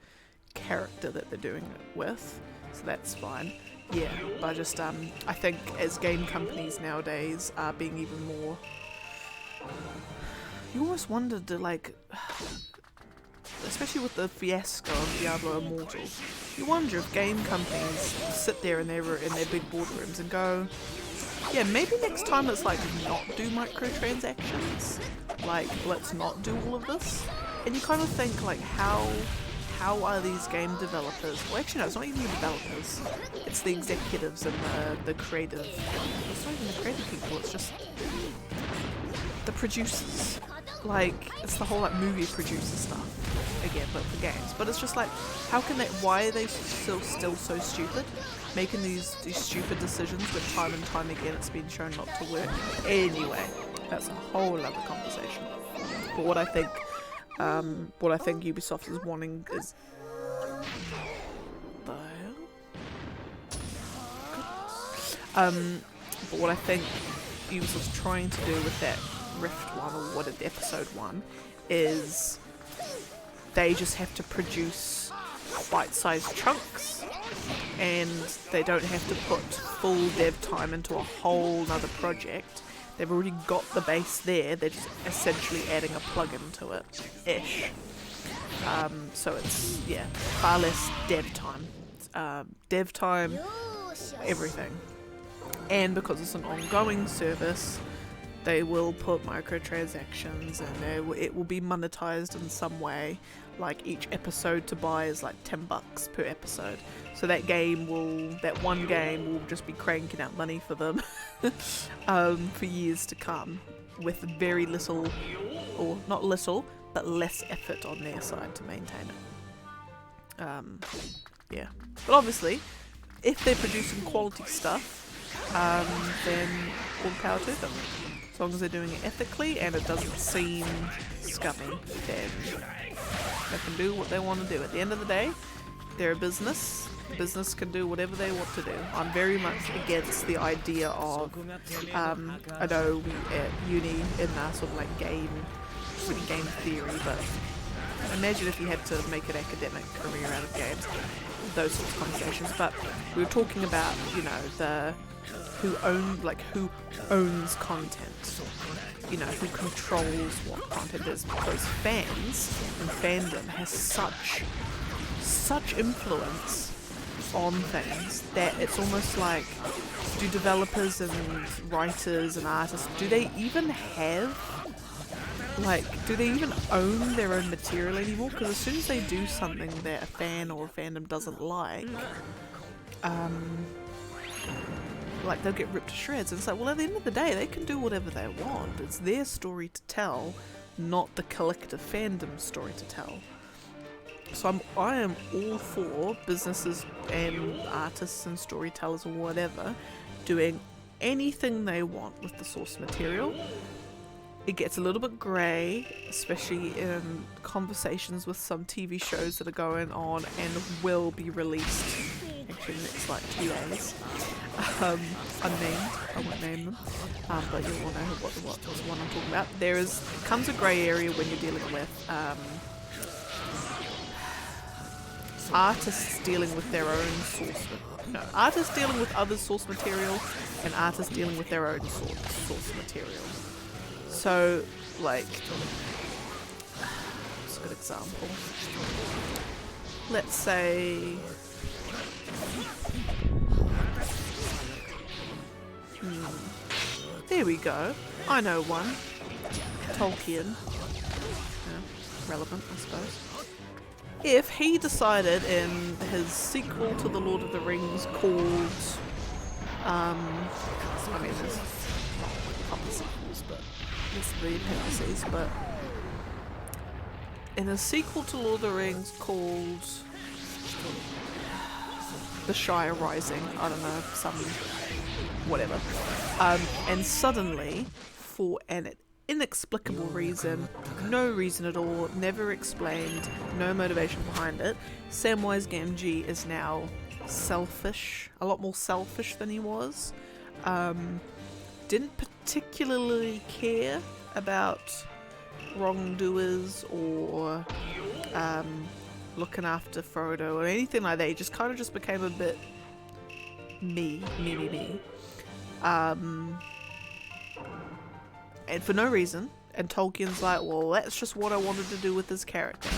character that they're doing it with. So that's fine. Yeah, but I just I think as game companies nowadays are being even more. You almost wondered to, like, especially with the fiasco of Diablo Immortal, you wonder if game companies sit there in their big boardrooms and go, yeah, maybe next time let's, like, not do microtransactions. Like, let's not do all of this. And you kind of think, like, how are these game developers? Well, actually, no, it's not even the developers. It's the executives and the creative. It's not even the creative people. It's just the producers. Like, it's the whole, like, movie producer stuff. Again, but for games. But it's just like, how can they? Why are they still so stupid? Making these stupid decisions when time and time again it's been shown not to work. Anyway, that's a whole other conversation. But what I think Ubisoft is wanting is but what I think Ubisoft's trying to do with that Rift one, or what it, episode 1, is they just have to produce bite-sized chunks, and they don't have to put full dev time into a whole nother project. They've already got the base there, they're just essentially adding a plugin to it, ish. So it's, yeah, far less dev time. Everything. And because it's an ongoing service, they will put microtransactions, and it will be monetized in some way. Like, each episode to buy is like $10 per episode. So that one game will just be cranking out money for them for years to come, with very little, or not little, but less effort on their side to maintain it. Yeah. But obviously, if they're producing quality stuff, then all the power to them. As long as they're doing it ethically and it doesn't seem scummy, then they can do what they want to do. At the end of the day, they're a business. Business can do whatever they want to do. I'm very much against the idea of, I know we at uni in our sort of like game theory, but imagine if you had to make an academic career out of games, those sorts of conversations. But we were talking about, you know, who owns content, you know, who controls what content is, because fans and fandom has such influence on things that it's almost like, do developers and writers and artists, do they even own their own material anymore? Because as soon as they do something that a fan or a fandom doesn't like, they'll get ripped to shreds. And it's like, well, at the end of the day, they can do whatever they want. It's their story to tell, not the collective fandom story to tell. So I am all for businesses and artists and storytellers or whatever doing anything they want with the source material. It gets a little bit grey, especially in conversations with some TV shows that are going on and will be released actually in the next like 2 days. Unnamed, I won't name them, but you'll all know what one I'm talking about. Comes a grey area when you're dealing with artists dealing with their own artists dealing with other source material, and artists dealing with their own source material. So, like, what's a good example? Let's say, we go. I know one. Tolkien. Yeah, relevant, I suppose. If he decided in his sequel to The Lord of the Rings called, I mean, there's a couple of sequels, but there's the appendices, but in a sequel to Lord of the Rings called The Shire Rising, I don't know, some whatever, and suddenly, for an inexplicable reason, no reason at all, never explained, no motivation behind it, Samwise Gamgee is now selfish, a lot more selfish than he was. Didn't particularly care about wrongdoers or looking after Frodo or anything like that. He just kind of just became a bit me. And for no reason. And Tolkien's like, well, that's just what I wanted to do with this character.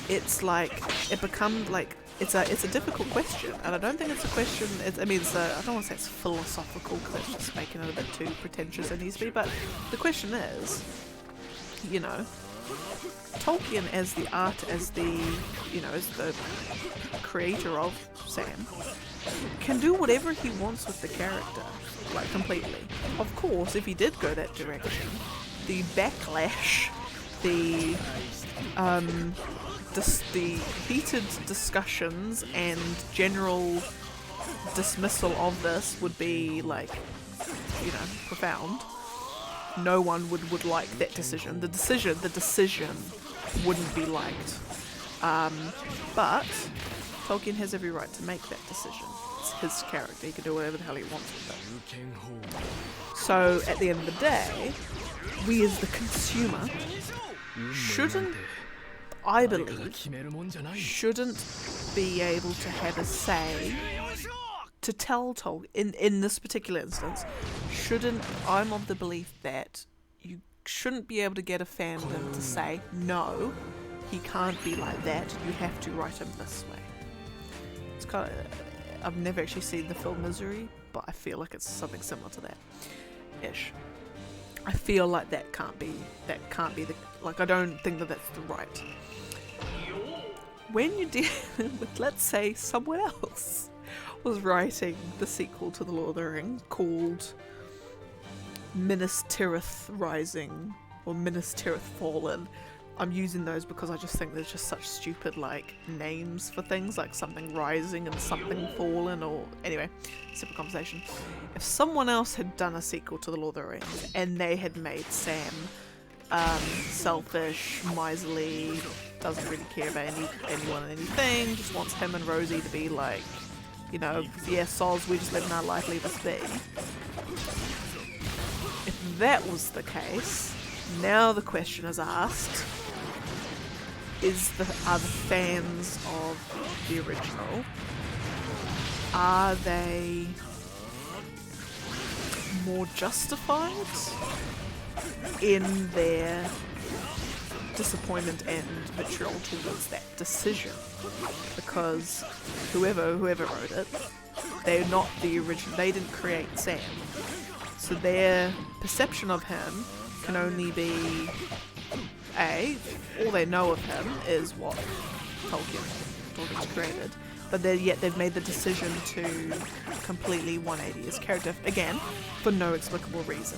It's like, it becomes like, it's a difficult question, and I don't think it's a question, I don't want to say it's philosophical because it's just making it a bit too pretentious it needs to be, but the question is, you know, Tolkien as the creator of Sam, can do whatever he wants with the character, like completely. Of course, if he did go that direction, the backlash, the heated discussions and general dismissal of this would be like, you know, profound. No one would like that decision. The decision wouldn't be liked. But Tolkien has every right to make that decision. It's his character. He can do whatever the hell he wants with it. So at the end of the day, we as the consumer shouldn't, I believe, shouldn't be able to have a say to tell Tolkien, in this particular instance, I'm of the belief that you shouldn't be able to get a fandom to say, no, he can't be like that, you have to write him this way. It's kind of, I've never actually seen the film Misery, but I feel like it's something similar to that ish. I feel like that can't be the, like, I don't think that that's the right. When you're dealing with, let's say, someone else was writing the sequel to The Lord of the Rings called Minas Tirith Rising or Minas Tirith Fallen. I'm using those because I just think there's just such stupid like names for things, like something rising and something fallen, or anyway, separate conversation. If someone else had done a sequel to The Lord of the Rings and they had made Sam selfish, miserly, doesn't really care about anyone and anything, just wants him and Rosie to be like, you know, yeah, soz, we just live in our life, leave us be. If that was the case, now the question is asked, are the fans of the original, are they more justified in their disappointment and vitriol towards that decision? Because whoever wrote it, they're not the original, they didn't create Sam, so their perception of him can only be all they know of him is what Tolkien's created, but yet they've made the decision to completely 180 his character, again, for no explicable reason.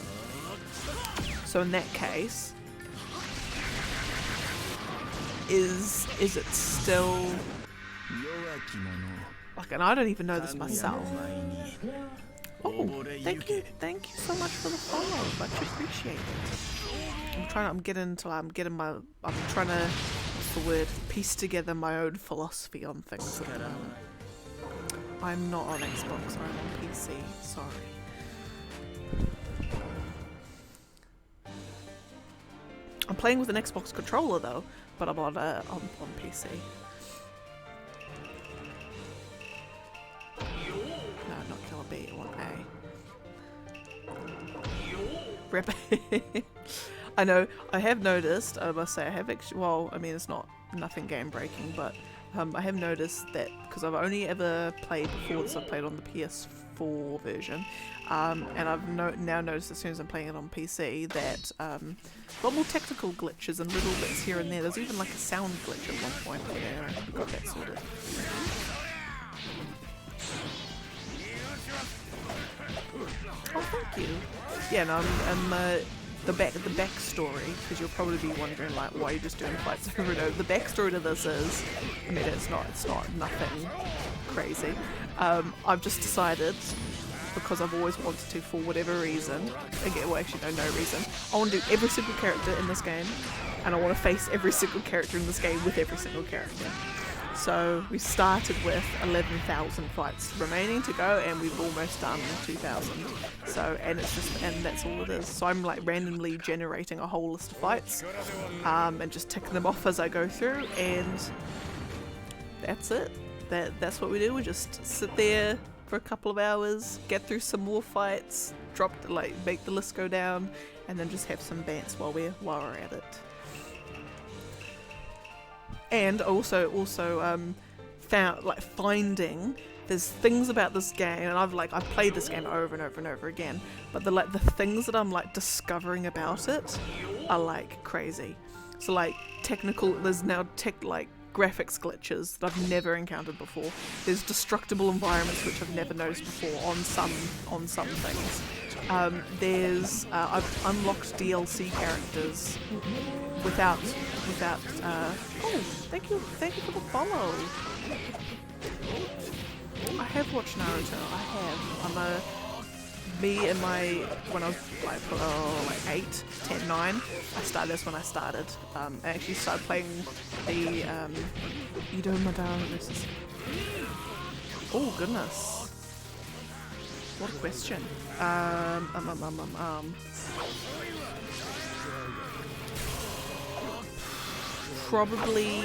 So in that case, is it still like, and I don't even know this myself. Oh, thank you so much for the follow, much appreciated. I'm trying to, what's the word, piece together my own philosophy on things. I'm not on Xbox, I'm on PC, sorry. I'm playing with an Xbox controller though, but I'm on PC. No, not Killer B, I want A. Rip. I know, I have noticed, I must say, I have actually, well, I mean, it's nothing game breaking, but I have noticed that, because I've only ever played before this, I've played on the PS4 version, and I've now noticed as soon as I'm playing it on PC that a lot more technical glitches and little bits here and there. There's even like a sound glitch at one point, but yeah, I got that sorted. Oh, thank you. Yeah, no, the backstory, because you'll probably be wondering like why you're just doing fights over and over. The backstory to this is, I mean, it's not nothing crazy. I've just decided, because I've always wanted to, for whatever reason, again, well actually no reason, I want to do every single character in this game, and I want to face every single character in this game with every single character. So we started with 11,000 fights remaining to go, and we've almost done 2,000. So, and that's all it is. So I'm like randomly generating a whole list of fights, and just ticking them off as I go through, and that's it. That's what we do. We just sit there for a couple of hours, get through some more fights, make the list go down, and then just have some bants while we're at it. And also finding there's things about this game, and I've played this game over and over and over again, but the things that I'm like discovering about it are like crazy. So like there's now graphics glitches that I've never encountered before. There's destructible environments which I've never noticed before on some things. I've unlocked DLC characters without oh, thank you for the follow. I have watched Naruto. When I was like 8, 10, 9, that's when I started. I actually started playing the Ido Madara versus. Oh goodness. What a question. Probably.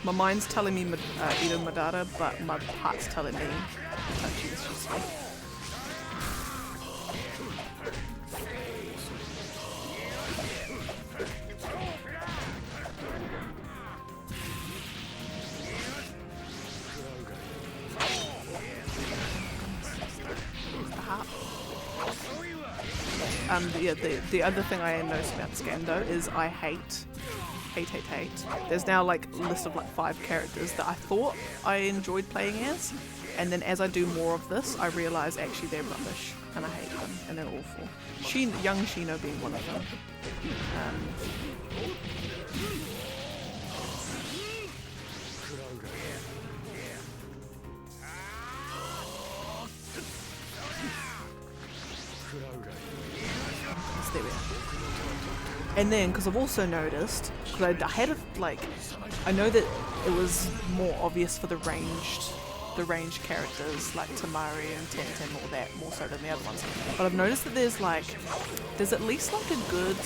My mind's telling me Ido Madara, but my heart's telling me Itachi is just me. The other thing I noticed about this game though is I hate. There's now like a list of like 5 characters that I thought I enjoyed playing as, and then as I do more of this, I realise actually they're rubbish and I hate them and they're awful. Young Shino being one of them. There we are. And then, because I've also noticed, because I know that it was more obvious for the ranged characters like Tamari and Tenten, all that, more so than the other ones. But I've noticed that there's at least like a good,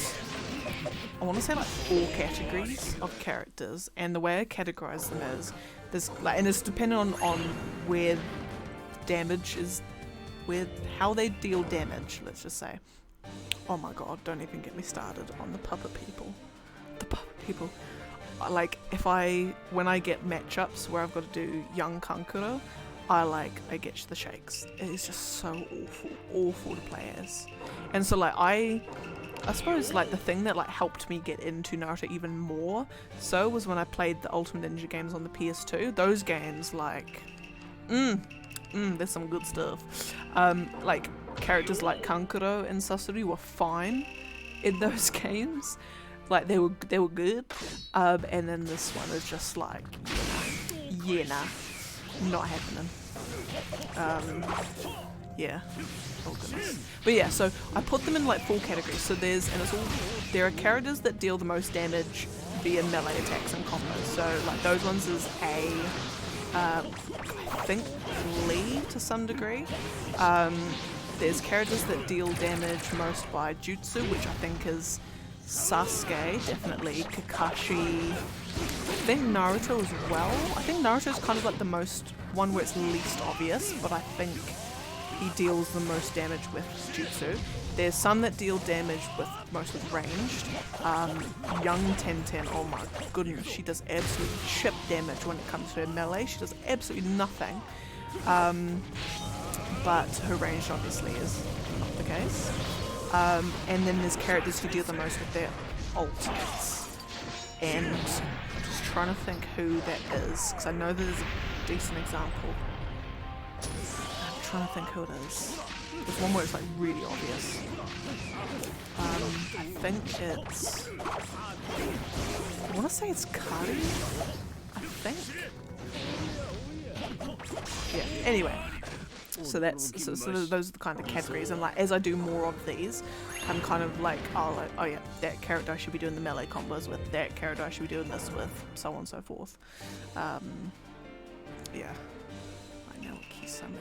I want to say like 4 categories of characters, and the way I categorize them is and it's dependent on where damage is, how they deal damage. Let's just say. Oh my god, don't even get me started on the puppet people. The puppet people. Like, when I get matchups where I've got to do young Kankuro, I get the shakes. It is just so awful to play as. And so I suppose like the thing that helped me get into Naruto even more was when I played the Ultimate Ninja games on the PS2. Those games there's some good stuff. Characters like Kankuro and Sasori were fine in those games. They were good. And then this one is just nah, not happening. Yeah. Oh goodness. But yeah, so I put them in 4 categories. So there are characters that deal the most damage via melee attacks and combos. So those ones is I think Lee to some degree. There's characters that deal damage most by jutsu, which I think is Sasuke, definitely, Kakashi, I think Naruto as well. I think Naruto's kind of the most one where it's least obvious, but I think he deals the most damage with jutsu. There's some that deal damage with mostly ranged. Young 1010, oh my goodness, she does absolute chip damage when it comes to her melee. She does absolutely nothing. But her ranged obviously is not the case. And then there's characters who deal the most with their ultimates. And I'm just trying to think who that is, because I know there's a decent example. I'm trying to think who it is. There's one where it's like really obvious. I think it's... I want to say it's Kari? I think? Yeah, anyway. So that's so those are the kind of categories, and like as I do more of these, I'm kind of like, oh yeah, that character I should be doing the melee combos with, that character I should be doing this with, so on and so forth. Yeah. I know Kisame.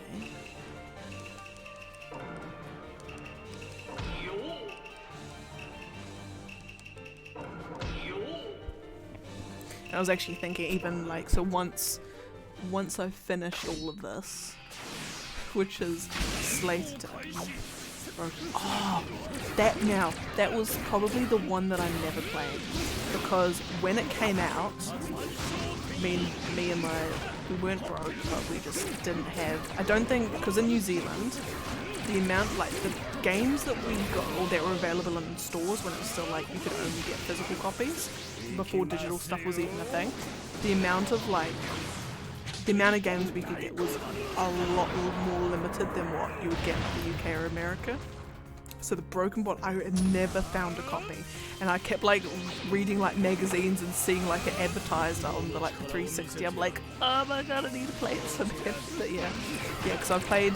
And I was actually thinking, even like, so once I've finished all of this, which is slated to... Oh, that was probably the one that I never played, because when it came out, me and we weren't broke, but we just didn't have, I don't think, because in New Zealand, the amount, like the games that we got, or that were available in stores when it was still like you could only get physical copies, before digital stuff was even a thing, the amount of games we could get was a lot more limited than what you would get in the UK or America. So the Broken Bot, I had never found a copy, and I kept like reading like magazines and seeing like it advertised on the like 360. I'm like, oh my god, I need to play it so bad. But yeah, because I played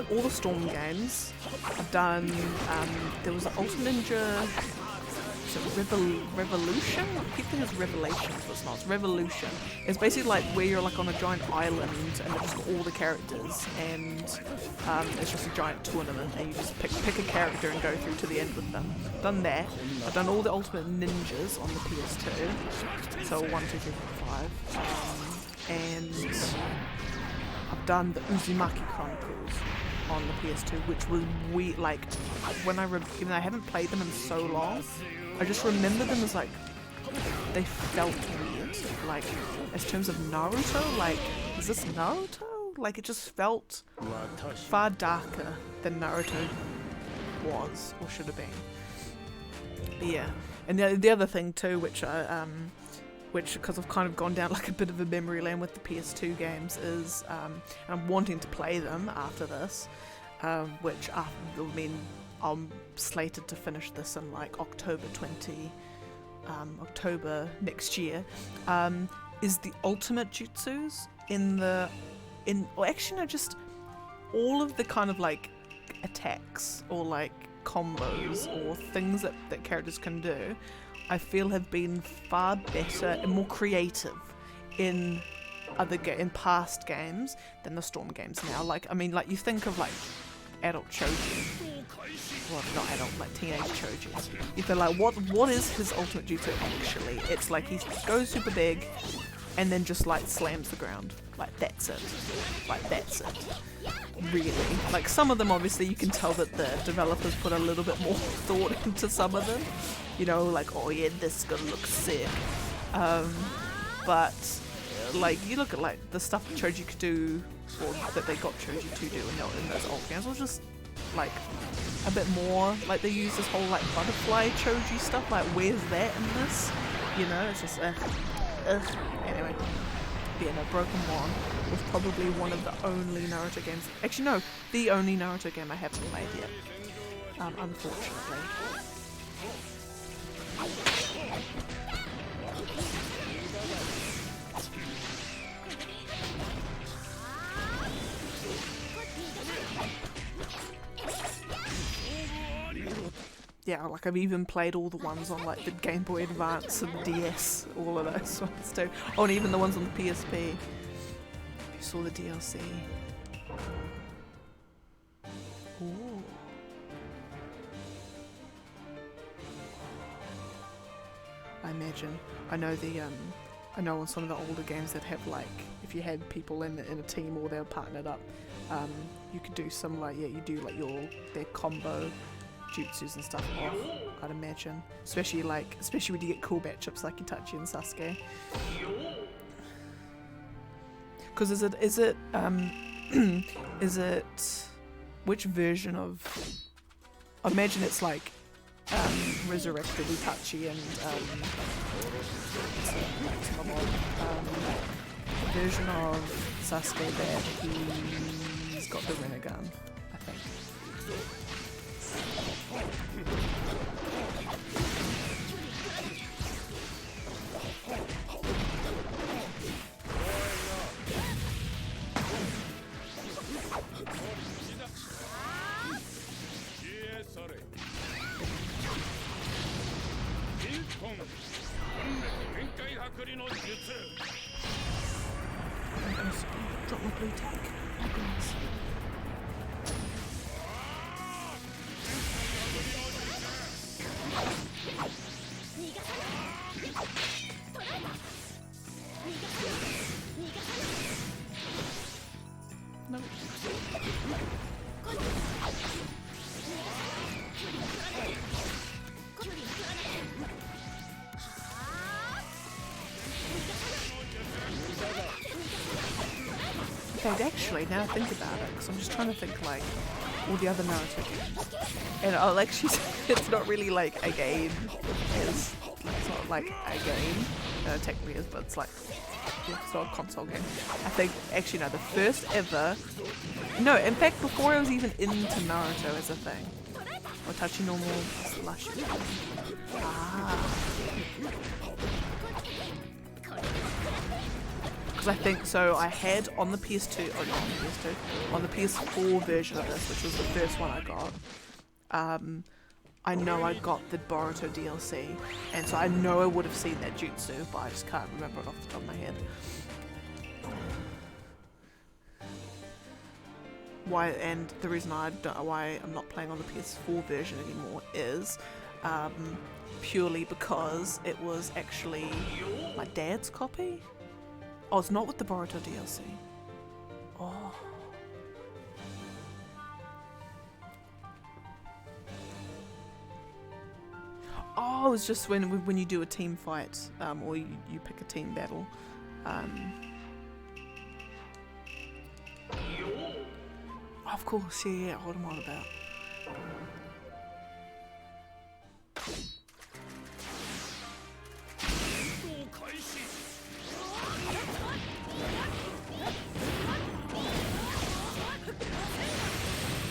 all the Storm games. I've done there was an Ultimate Ninja. Revolution? I keep thinking it's Revelation, but it's not. It's Revolution. It's basically like where you're like on a giant island and it's just all the characters, and it's just a giant tournament and you just pick a character and go through to the end with them. I've done that. I've done all the Ultimate Ninjas on the PS2. So 1, 2, 3, 4, 5. And I've done the Uzumaki Chronicles on the PS2, which was weird. Like when even though I haven't played them in so long, I just remember them as like, they felt weird. Like, as terms of Naruto, like, is this Naruto? Like, it just felt far darker than Naruto was, or should have been. But yeah, and the other thing too, which because I've kind of gone down like a bit of a memory lane with the PS2 games, is, and I'm wanting to play them after this, which I'm slated to finish this in like October next year, is the ultimate jutsus just all of the kind of like attacks or like combos or things that characters can do, I feel have been far better and more creative in past games than the Storm games now. Like, I mean, like you think of like adult choji, well, not adult, like teenage choji. You feel like, what is his ultimate jutsu actually? It's like he goes super big and then just like slams the ground. Like that's it. Really. Like some of them obviously you can tell that the developers put a little bit more thought into some of them. You know, like, oh yeah, this is gonna look sick. But like you look at like the stuff that Choji could do, or that they got Choji to do in those old games, was just like a bit more like they use this whole like butterfly Choji stuff. Like, where's that in this? You know, it's just anyway. But yeah, no, Broken One was probably one of the only Naruto games. Actually, no, the only Naruto game I haven't played yet. Unfortunately. Yeah, like I've even played all the ones on like the Game Boy Advance and DS, all of those ones too. Oh, and even the ones on the PSP. You saw the DLC. Ooh. I imagine. I know the I know on some of the older games that have like, if you had people in a team or they were partnered up, you could do some like, yeah, you do like their combo jutsus and stuff off, I'd imagine. Especially when you get cool matchups like Itachi and Sasuke. Because is it which version of, I imagine it's like resurrected Itachi and version of Sasuke that he's got the Rinnegan, I think. I'm gonna drop my blue tag. Oh goodness. No. Okay, actually, now I think about it, because I'm just trying to think like all the other Naruto games, and like she said, it's not really like a game. It's not like a game. Technically is, but it's like, yeah, it's not a console game. I think actually no, the first ever. No, in fact, before I was even into Naruto as a thing, or Tachi normal slush. Because I think so. I had on the PS2, oh not on the PS2, on the PS4 version of this, which was the first one I got. I know I got the Boruto DLC, and so I know I would have seen that jutsu, but I just can't remember it off the top of my head. Why? And the reason why I'm not playing on the PS4 version anymore is purely because it was actually my dad's copy. Oh, it's not with the Boruto DLC. Oh. Oh, it's just when you do a team fight, or you pick a team battle. Of course, yeah, what am I on about?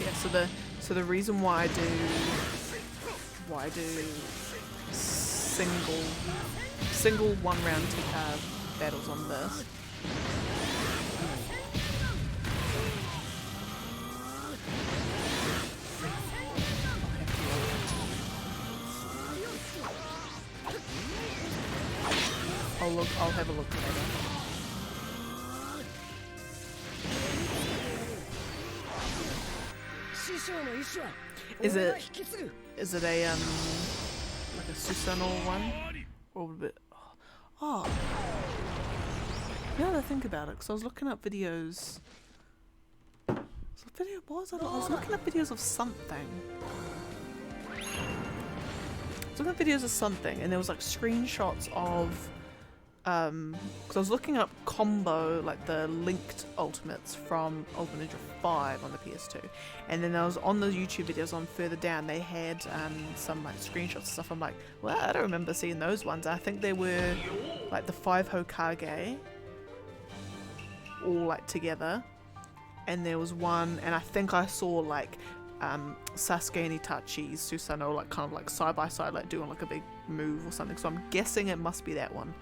Yeah, so the reason why I do single 1 round battles on this. I'll have a look later. Is it a like a Susanoo one? Or a bit oh. Now that I think about it, because I was looking up videos. I was looking up videos of something. And there was like screenshots of because I was looking up combo, like the linked ultimates from Ultimate Ninja 5 on the PS2, and then I was on the YouTube videos on further down, they had some like screenshots and stuff. I'm like, well, I don't remember seeing those ones. I think they were like the 5 Hokage all like together, and there was one, and I think I saw like Sasuke and Itachi's Susanoo like kind of like side by side, like doing like a big move or something, so I'm guessing it must be that one.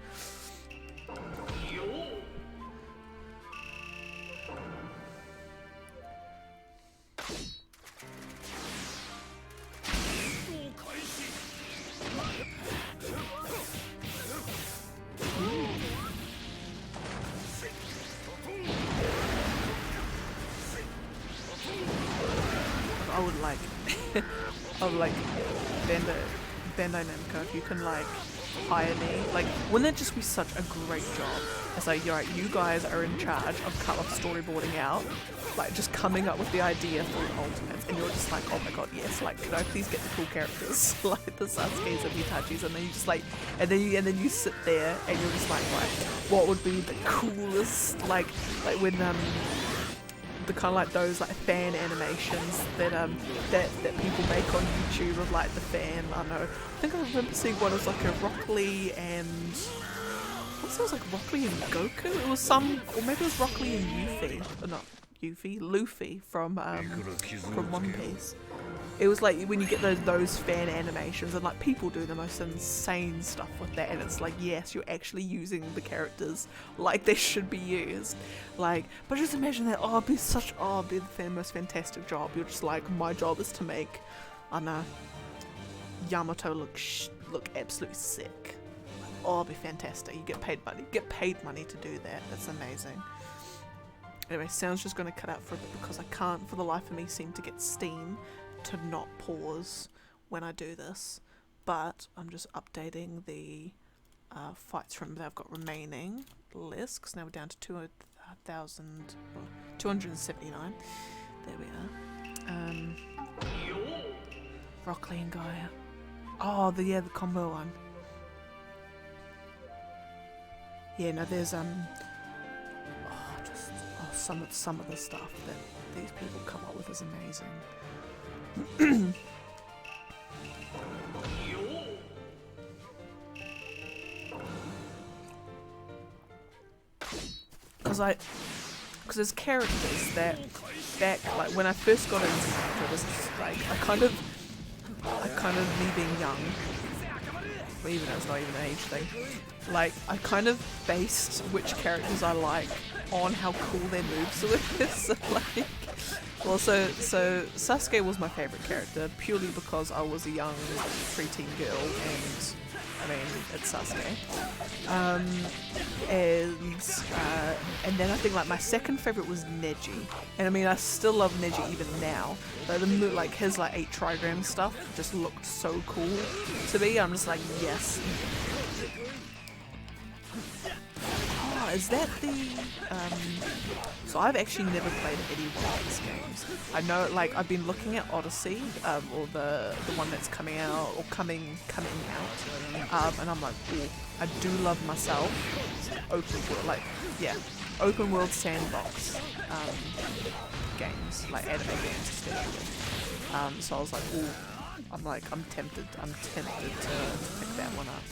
I would like Bandai Namco, if you can like hire me. Like, wouldn't that just be such a great job? It's like, you're right, you guys are in charge of cut off storyboarding out, like just coming up with the idea for the ultimates, and you're just like, oh my god, yes, like, could I please get the cool characters, like the Sasuke's and the Itachis, and then you just like, and then you sit there and you're just like, right, what would be the coolest, like when the kind of like those like fan animations that that people make on YouTube of like the fan, I don't know, I think I remember seeing one as like a Rock Lee and it was like Rock Lee and Goku. It was some, or maybe it was Rock Lee and Yuffie, or not Yuffie, Luffy from One Piece. It was like when you get those fan animations and like people do the most insane stuff with that, and it's like, yes, you're actually using the characters like they should be used. Like, but just imagine that. Oh, it'd be the most fantastic job. You're just like, my job is to make, I don't know, Yamato look absolutely sick. Oh, it'd be fantastic. You get paid money. Get paid money to do that. That's amazing. Anyway, sound's just going to cut out for a bit because I can't for the life of me seem to get Steam to not pause when I do this. But I'm just updating the fights from that I've got remaining list, because now we're down to 279. There we are. Rock Lee and Gaia. Oh, the combo one. Yeah, no, there's some of the stuff that these people come up with is amazing. Because there's characters that back like when I first got into Naruto, this is like I kind of me being young, but even though it's not even an age thing, like I kind of based which characters I like on how cool their moves were. So like, well, so Sasuke was my favorite character purely because I was a young preteen girl, and I mean it's Sasuke. And then I think like my second favorite was Neji, and I mean I still love Neji even now. But like his like 8 trigram stuff just looked so cool to me. I'm just like, yes. Is that the so I've actually never played any one of these games. I know, like, I've been looking at Odyssey, or the one that's coming out, or coming out, and I'm like, ooh, I do love myself open world, like, yeah, open world sandbox games, like anime games especially. So I was like, ooh, I'm tempted to pick that one up.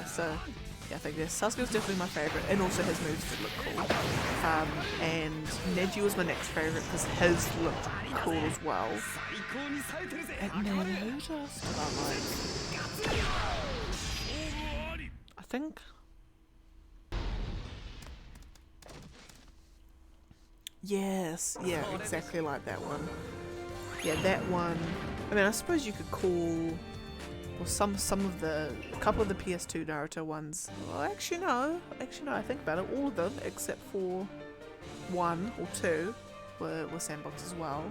So I think Sasuke's definitely my favourite, and also his moves did look cool. And Neji was my next favourite because his looked cool as well. And then who else did I like? I think. Yes, yeah, exactly like that one. Yeah, that one. I mean, I suppose you could call, well, a couple of the PS2 Naruto ones. Well, actually no. I think about it. All of them except for 1 or 2 were sandbox as well,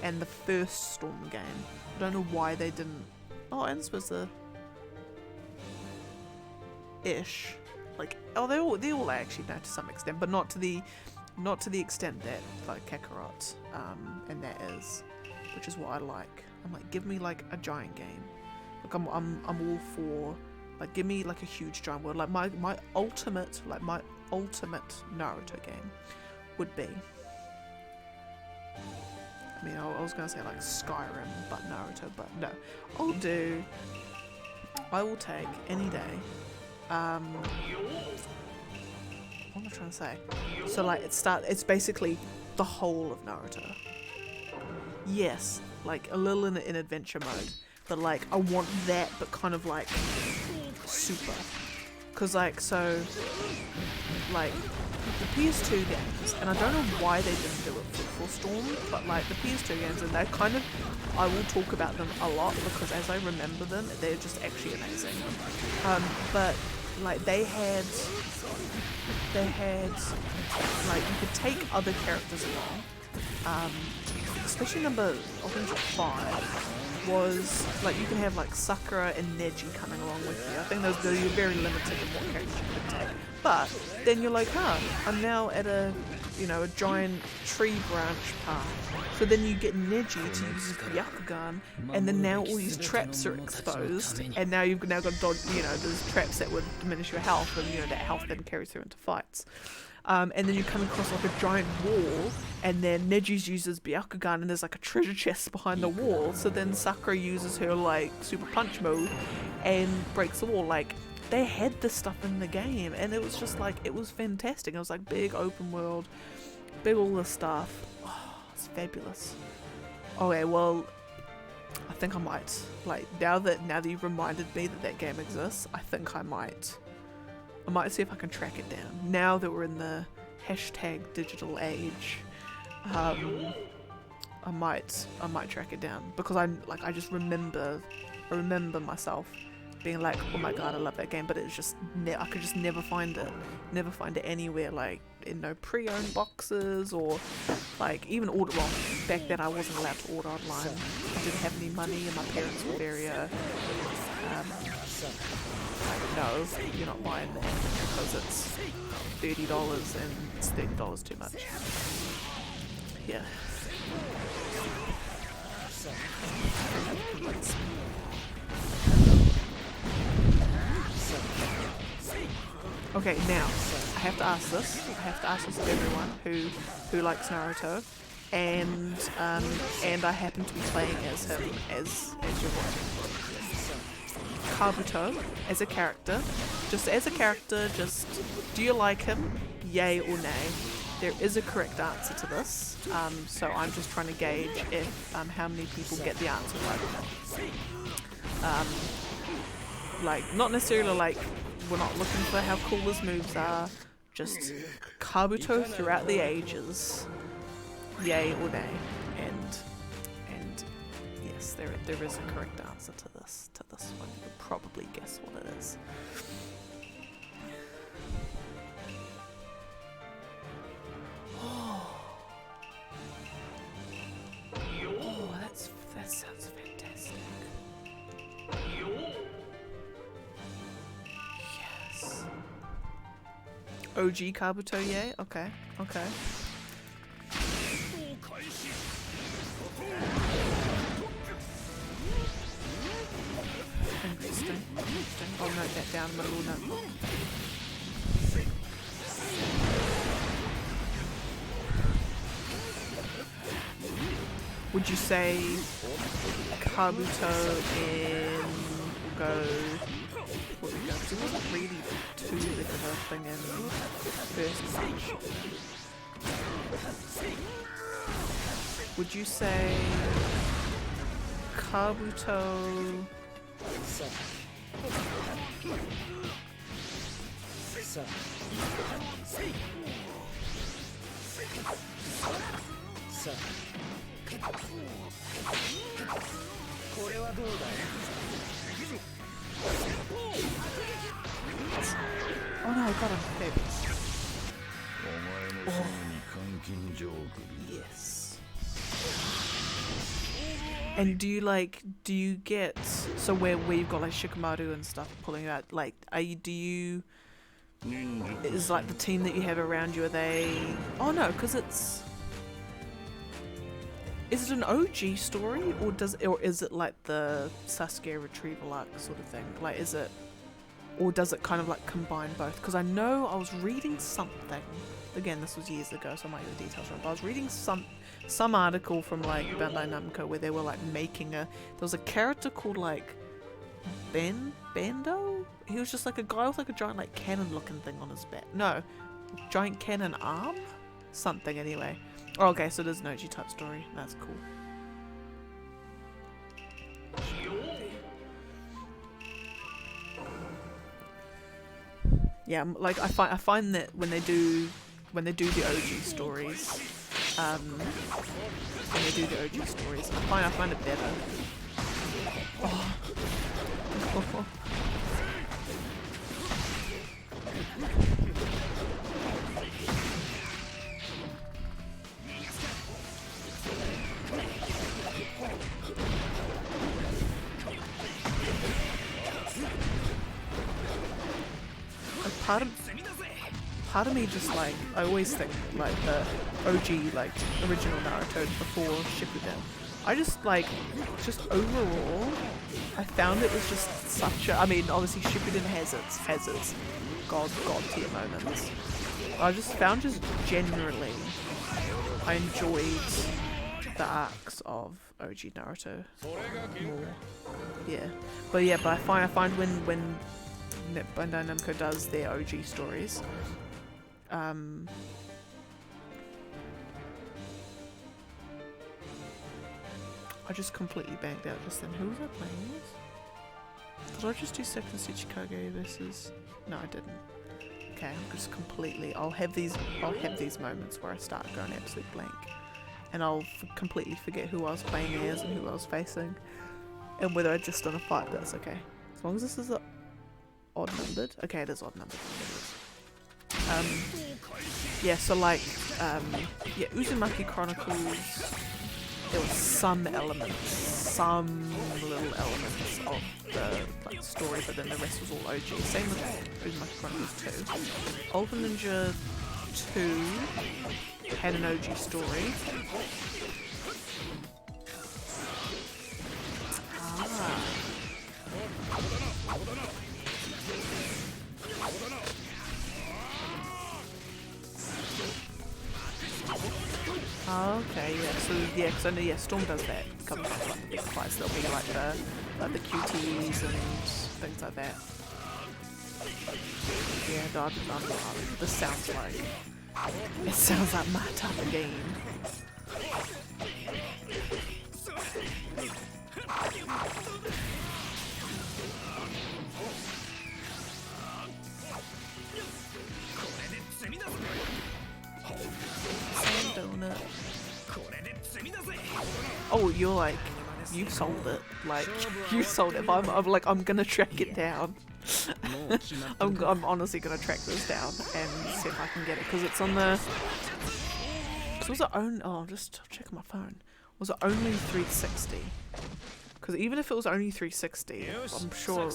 and the first Storm game. I don't know why they didn't. Oh, and this was the ish. Like, oh, they all actually know to some extent, but not to the extent that like Kakarot and that is, which is what I like. I'm like, give me like a giant game. Like I'm all for, like, give me like a huge giant world. Like my ultimate Naruto game would be, I mean, I was gonna say like Skyrim, but Naruto, but no. I will take any day. What am I trying to say? So like it's basically the whole of Naruto. Yes, like a little in adventure mode, but like I want that, but kind of like super. Cause like, so like the PS2 games, and I don't know why they didn't do it for Storm, but like the PS2 games, and they're kind of, I will talk about them a lot because as I remember them, they're just actually amazing. But like they had like, you could take other characters along, especially number, I think it's 5, was like you can have like Sakura and Neji coming along with you. I think those you're very limited in what characters you can take. But then you're like, I'm now at a giant tree branch path. So then you get Neji to use his Byakugan, and then now all these traps are exposed, and now you've now got dodge. There's traps that would diminish your health, and that health then carries through into fights. And then you come across like a giant wall, and then Neji's uses Byakugan, and there's like a treasure chest behind the wall. So then Sakura uses her like super punch move and breaks the wall. Like, they had this stuff in the game, and it was just like, it was fantastic. It was like big open world, big all this stuff. Oh, it's fabulous. Okay, well, I think I might, like, now that you've reminded me that game exists, I think I might see if I can track it down. Now that we're in the hashtag digital age, I might track it down, because I just remember myself being like, oh my god, I love that game, but it's just I could just never find it anywhere, like in no pre-owned boxes, or like even order. Well, back then I wasn't allowed to order online. I didn't have any money, and my parents were very like, no, you're not buying that because it's $30 and it's $30 too much. Yeah. Okay, now I have to ask this. Of everyone who likes Naruto, and I happen to be playing as him as you're watching. Kabuto as a character, just do you like him? Yay or nay? There is a correct answer to this, so I'm just trying to gauge if how many people get the answer right. Like, not necessarily like we're not looking for how cool his moves are, just Kabuto throughout the ages, yay or nay? And yes, there is a correct answer to this one. You could probably guess what it is. That sounds fantastic. Yes. OG Kabuto, yay? Okay. Interesting. I'll note that down in my little notebook. Would you say Kabuto because it wasn't really too big of a thing in first match. Would you say Kabuto Oh no, I got him. Fabulous. Oh. Yes. And do you get, so where you've got like Shikamaru and stuff pulling out, like, is like the team that you have around you, are they, oh no, because is it an OG story, or is it like the Sasuke retrieval arc sort of thing? Like, or does it kind of like combine both? Because I know I was reading something, again this was years ago so I might get the details wrong, but I was reading some article from like Bandai Namco where they were like making there was a character called like Bando? He was just like a guy with like a giant like cannon looking thing on his back. No, giant cannon arm? Something anyway. Oh, okay, so there's an OG type story. That's cool. Yeah, like I find that when they do the OG stories, I find it better. Oh. part of me just like, I always think like the OG, like original Naruto before Shippuden. I just like, just overall, I found it was just such a, I mean obviously Shippuden has its god tier moments. I just found just generally, I enjoyed the arcs of OG Naruto more. Yeah, but I find when Bandai Namco does their OG stories, I just completely banked out just then. Who was I playing with? Did I just do second Tsuchikage versus? No, I didn't. Okay, I'm just completely. I'll have these moments where I start going absolute blank, and I'll completely forget who I was playing as and who I was facing, and whether I just done a fight. That's okay, as long as this is odd numbered. Okay, it is odd numbered. Yeah. So like, yeah, Uzumaki Chronicles. There were some elements, some little elements of the like story, but then the rest was all OG. Same with Uzumaki Chronicles 2. Ultra Ninja 2 had an OG story. Okay, yeah, so yeah, because I know, yeah, Storm does that. Comes up like the big fights, there'll be like the QTs and things like that. Yeah, this sounds like, it sounds like my type of game. Donut. Oh, you're like, you sold it. Like, you sold it. I'm like, I'm gonna track it down. I'm honestly gonna track this down and see if I can get it, because it's on the. So was it only? Oh, I'm just checking my phone. Was it only 360? Because even if it was only 360, I'm sure.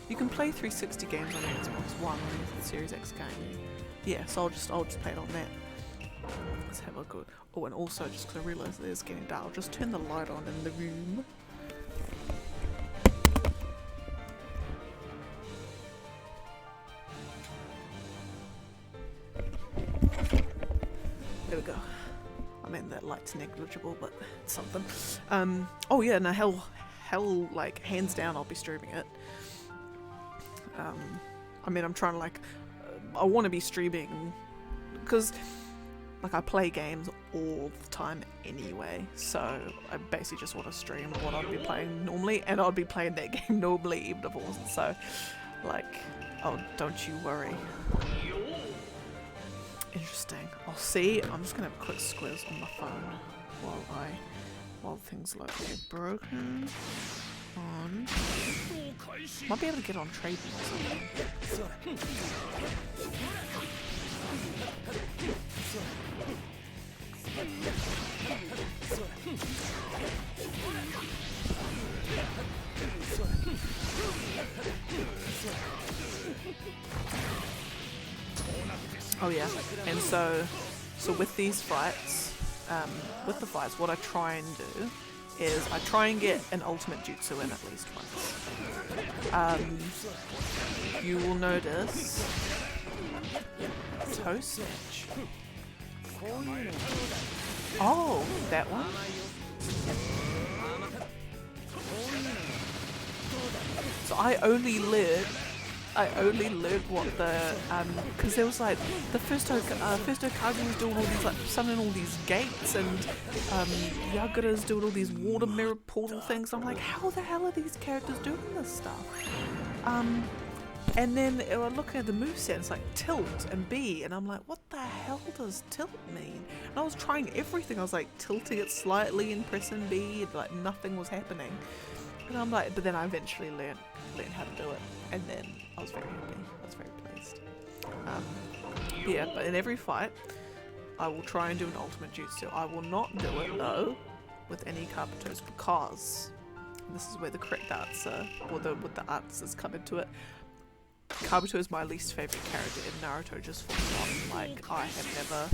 You can play 360 games on Xbox One on the Series X game. Yeah, so I'll just play it on that. Let's have a good. Oh, and also just because I realised that it's getting dark, I'll just turn the light on in the room. There we go. I mean that light's negligible, but it's something. Oh yeah, no, hell, like hands down, I'll be streaming it. I mean, I'm trying to like, I want to be streaming because. Like, I play games all the time anyway, so I basically just want to stream what I'd be playing normally, and I'd be playing that game normally even if it wasn't, so, like, oh, don't you worry. Interesting. I'll see. I'm just going to have a quick squiz on my phone while things look broken on. Might be able to get on trading or something. Oh yeah, and so with these fights, what I try and do is I try and get an ultimate jutsu in at least once. You will notice toe snatch. Oh, that one? So I only learned what the because there was like the first Hokage was doing all these like summoning all these gates, and Yagura's doing all these water mirror portal things. I'm like, how the hell are these characters doing this stuff? And then I look at the moveset, it's like tilt and B, and I'm like, what the hell does tilt mean? And I was trying everything. I was like tilting it slightly and pressing B, and like nothing was happening. And I'm like, but then I eventually learned how to do it, and then I was very happy. I was very pleased. Yeah, but in every fight, I will try and do an ultimate jutsu. I will not do it though with any Kabutos, because this is where the correct answer, or with the answers come into it. Kabuto is my least favorite character in Naruto just for fun. Like, I have ever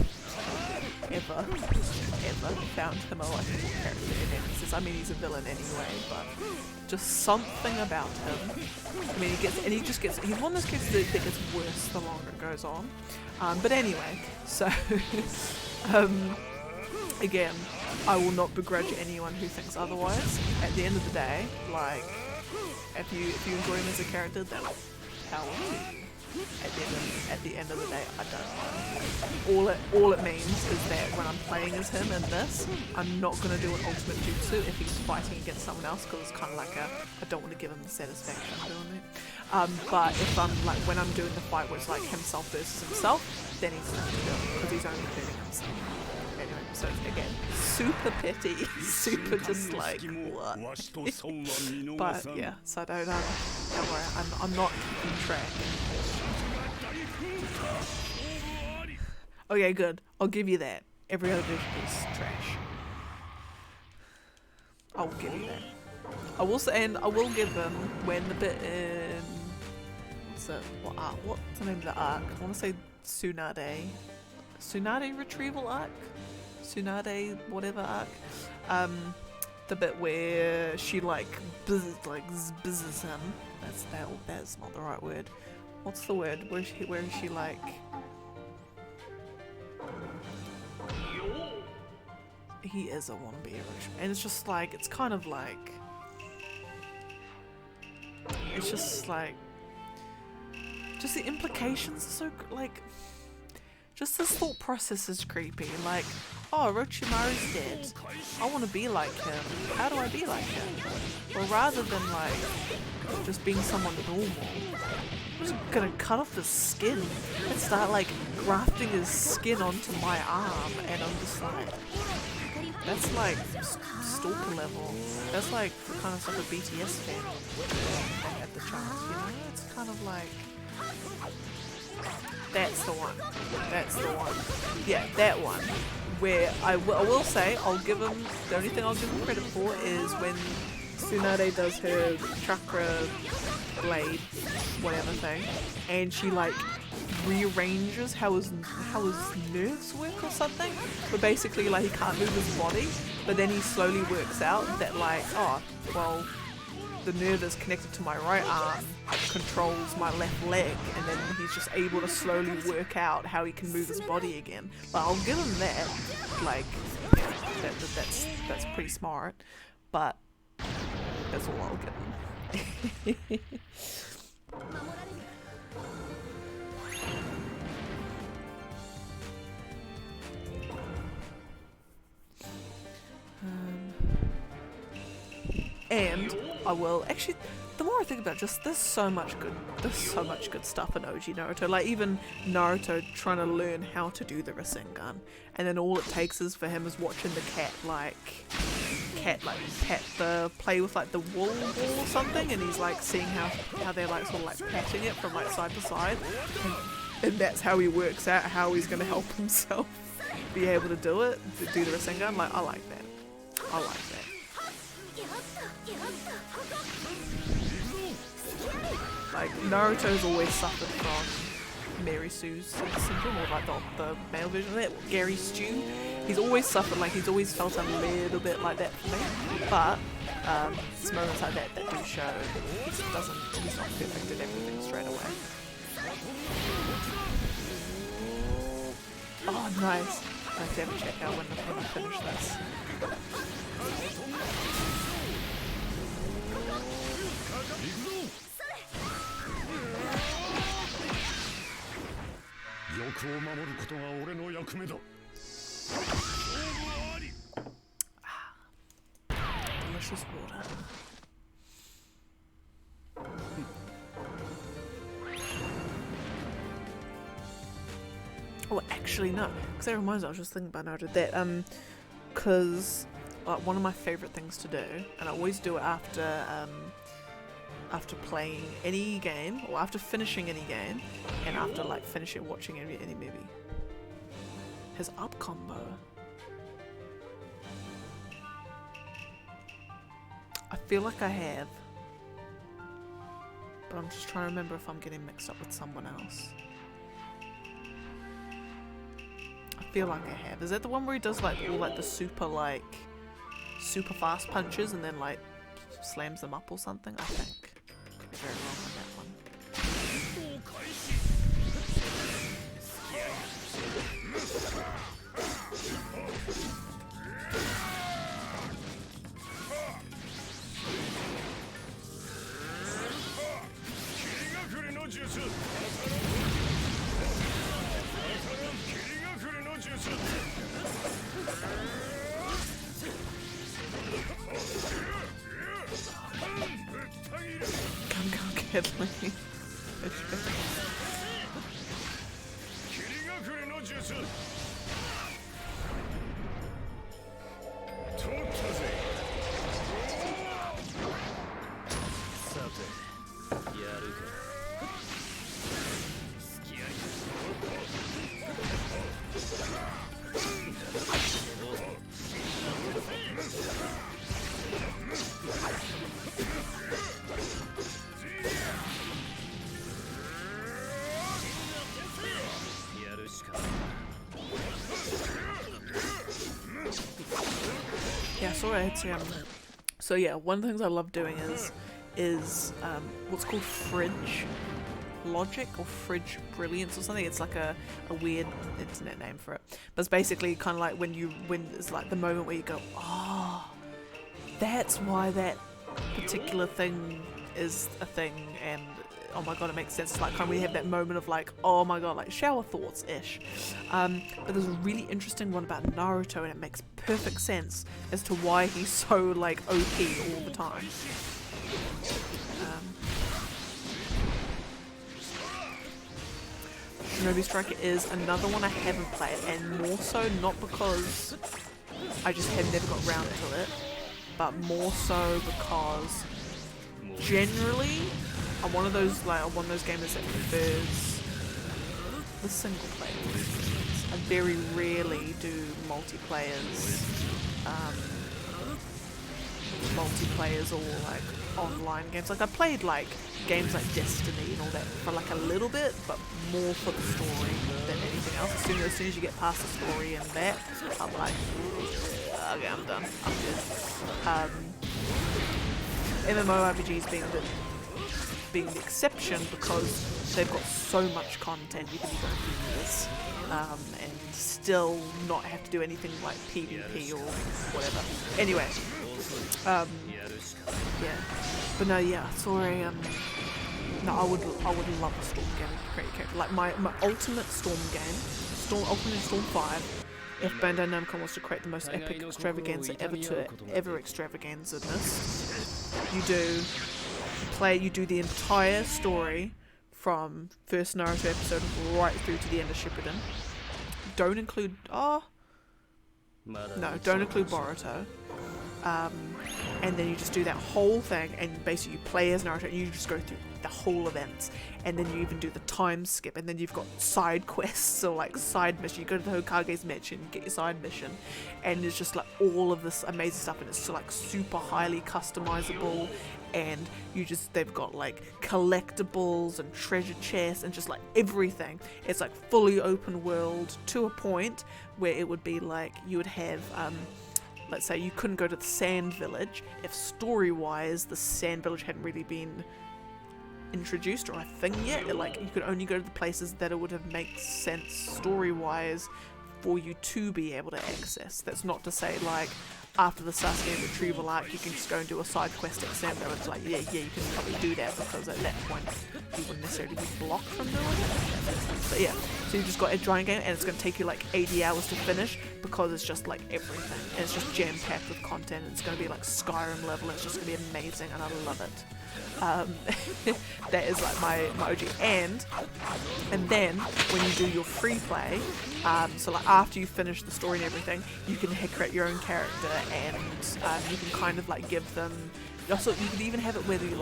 found him a likable character in any sense. I mean, he's a villain anyway, but just something about him. I mean, he's one of those characters that gets worse the longer it goes on. But anyway, so, again, I will not begrudge anyone who thinks otherwise. At the end of the day, like, if you enjoy him as a character, then power to you. At the end of the day, I don't know. All it means is that when I'm playing as him in this, I'm not going to do an ultimate jutsu if he's fighting against someone else, because it's kind of like I don't want to give him the satisfaction of doing it. But if I'm like, when I'm doing the fight where it's like himself versus himself, then he's going to do it, because he's only hurting himself. Anyway, so again, super petty, super just like, what? But yeah, so don't worry, I'm not keeping track. Okay, good. I'll give you that. Every other version is trash. I'll give you that. I will say, and I will give them when the bit in what's the name of the arc? I want to say Tsunade retrieval arc. Tsunade whatever arc. The bit where she like bizzes him. That's not the right word. What's the word? Where she like? He is a wannabe Orochimaru, and it's just like, it's kind of like, it's just like, just the implications are so, like, just this thought process is creepy, like, oh, Orochimaru's dead, I want to be like him, how do I be like him? Well, rather than like, just being someone normal, I'm just gonna cut off his skin and start like grafting his skin onto my arm, and I'm just like, that's like stalker level. That's like the kind of stuff a BTS fan at the chance, you know? It's kind of like, that's the one. That's the one. Yeah, that one. Where I will say, I'll give him, the only thing I'll give him credit for is when Tsunade does her chakra blade, whatever thing, and she like rearranges how his nerves work or something, but basically like he can't move his body, but then he slowly works out that like, oh well, the nerve is connected to my right arm, controls my left leg, and then he's just able to slowly work out how he can move his body again. But I'll give him that, like, that's pretty smart, but that's all I'll give him. And I will actually, the more I think about it, just there's so much good stuff in OG Naruto. Like even Naruto trying to learn how to do the Rasengan, and then all it takes is for him is watching the cat play with like the wall or something, and he's like seeing how they're like sort of like patting it from like side to side, and that's how he works out how he's gonna help himself be able to do the Rasengan. Like I like that. I like that. Like, Naruto's always suffered from Mary Sue's syndrome, or like the male version of it, Gary Stew. He's always suffered, like he's always felt a little bit like that for me. But it's moments like that do show he's not perfect at everything straight away. Oh, nice. I have to have a check out when I finish this. Delicious water. Oh, actually no, because that reminds me, I was just thinking about Naruto that because one of my favorite things to do, and I always do it after playing any game, or after finishing any game, and after like watching any movie. His up combo. I feel like I have. but I'm just trying to remember if I'm getting mixed up with someone else. I feel like I have. Is that the one where he does like all like the super fast punches and then like slams them up or something? I think. Could be very wrong on that one. Come get me. Yeah, sorry, so yeah, one of the things I love doing is what's called fridge logic or fridge brilliance or something. It's like a weird internet name for it, but it's basically kind of like when it's like the moment where you go, oh, that's why that particular thing is a thing, and oh my god, it makes sense. It's like kind of we have that moment of like, oh my god, like shower thoughts ish. But there's a really interesting one about Naruto, and it makes perfect sense as to why he's so like OP all the time. Shinobi Striker is another one I haven't played, and more so not because I just have never got round to it, but more so because generally I'm one of those gamers that prefers the single player. I very rarely do multiplayers or like online games. Like I played like games like Destiny and all that for like a little bit, but more for the story than anything else. As soon as you get past the story and that, I'm like, okay, I'm done. I'm good. MMORPGs being the exception because they've got so much content. You can be going through this and still not have to do anything like PvP or whatever. Anyway, yeah, but no, yeah, sorry. No, I would love a Storm game to create a character. Like my ultimate Storm game, Ultimate Storm 5. If Bandai Namco wants to create the most epic extravaganza ever extravaganza in this, you do the entire story from first Naruto episode right through to the end of Shippuden. Don't include Boruto. And then you just do that whole thing, and basically you play as Naruto and you just go through the whole events, and then you even do the time skip, and then you've got side quests or like side mission. You go to the Hokage's mansion, get your side mission, and it's just like all of this amazing stuff, and it's like super highly customizable, and they've got like collectibles and treasure chests and just like everything. It's like fully open world to a point where it would be like you would have let's say you couldn't go to the Sand Village if story-wise the Sand Village hadn't really been introduced or a thing yet. Like you could only go to the places that it would have made sense story-wise for you to be able to access. That's not to say like after the Sasuke retrieval arc you can just go and do a side quest at Sand Village. Like yeah, you can probably do that because at that point you wouldn't necessarily be blocked from doing it. But yeah, so you just got a giant game and it's going to take you like 80 hours to finish because it's just like everything, and it's just jam-packed with content, and it's going to be like Skyrim level, and it's just going to be amazing, and I love it. That is like my OG. And then when you do your free play, so like after you finish the story and everything, you can create your own character, and you can kind of like give them. Also, you could even have it whether you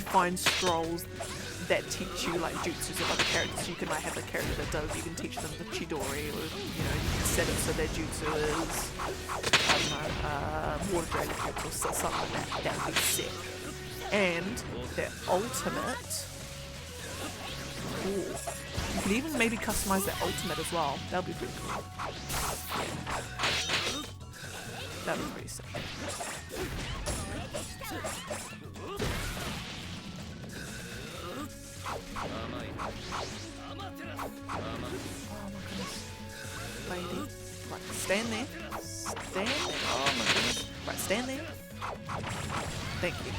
find scrolls that teach you like jutsus of other characters. You can like have a character that does. You can teach them the Chidori, or you can set it so their jutsu is water dragon jutsu or something like that. That would be sick. and their ultimate. Ooh. You could even maybe customize their ultimate as well. That'll be pretty cool. That'll be pretty sick. Oh my goodness. Lady. Right, stand there. Stand there. Oh my goodness. Right, stand there. Thank you.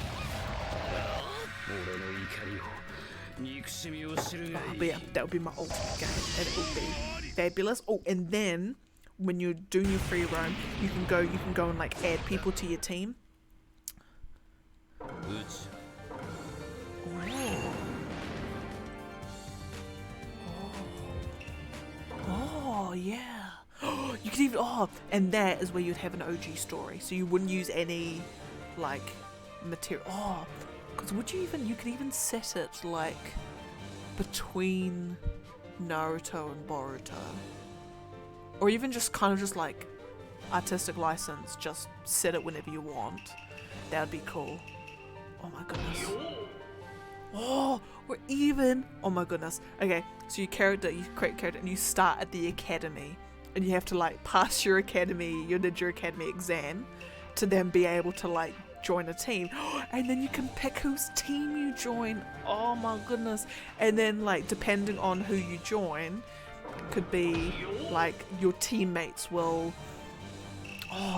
But yeah, that would be my ultimate game, and it would be fabulous. Oh, and then when you're doing your free roam, you can go and like add people to your team. Oh yeah. You could even and that is where you'd have an OG story. So you wouldn't use any like material. Oh, because you could even set it like between Naruto and Boruto, or even just kind of just like artistic license. Just set it whenever you want. That would be cool. Oh my goodness. Oh, or even, oh my goodness. Okay, so you create a character and you start at the academy, and you have to like pass your Ninja Academy exam to then be able to like join a team, and then you can pick whose team you join. Oh my goodness. And then like depending on who you join, could be like your teammates will,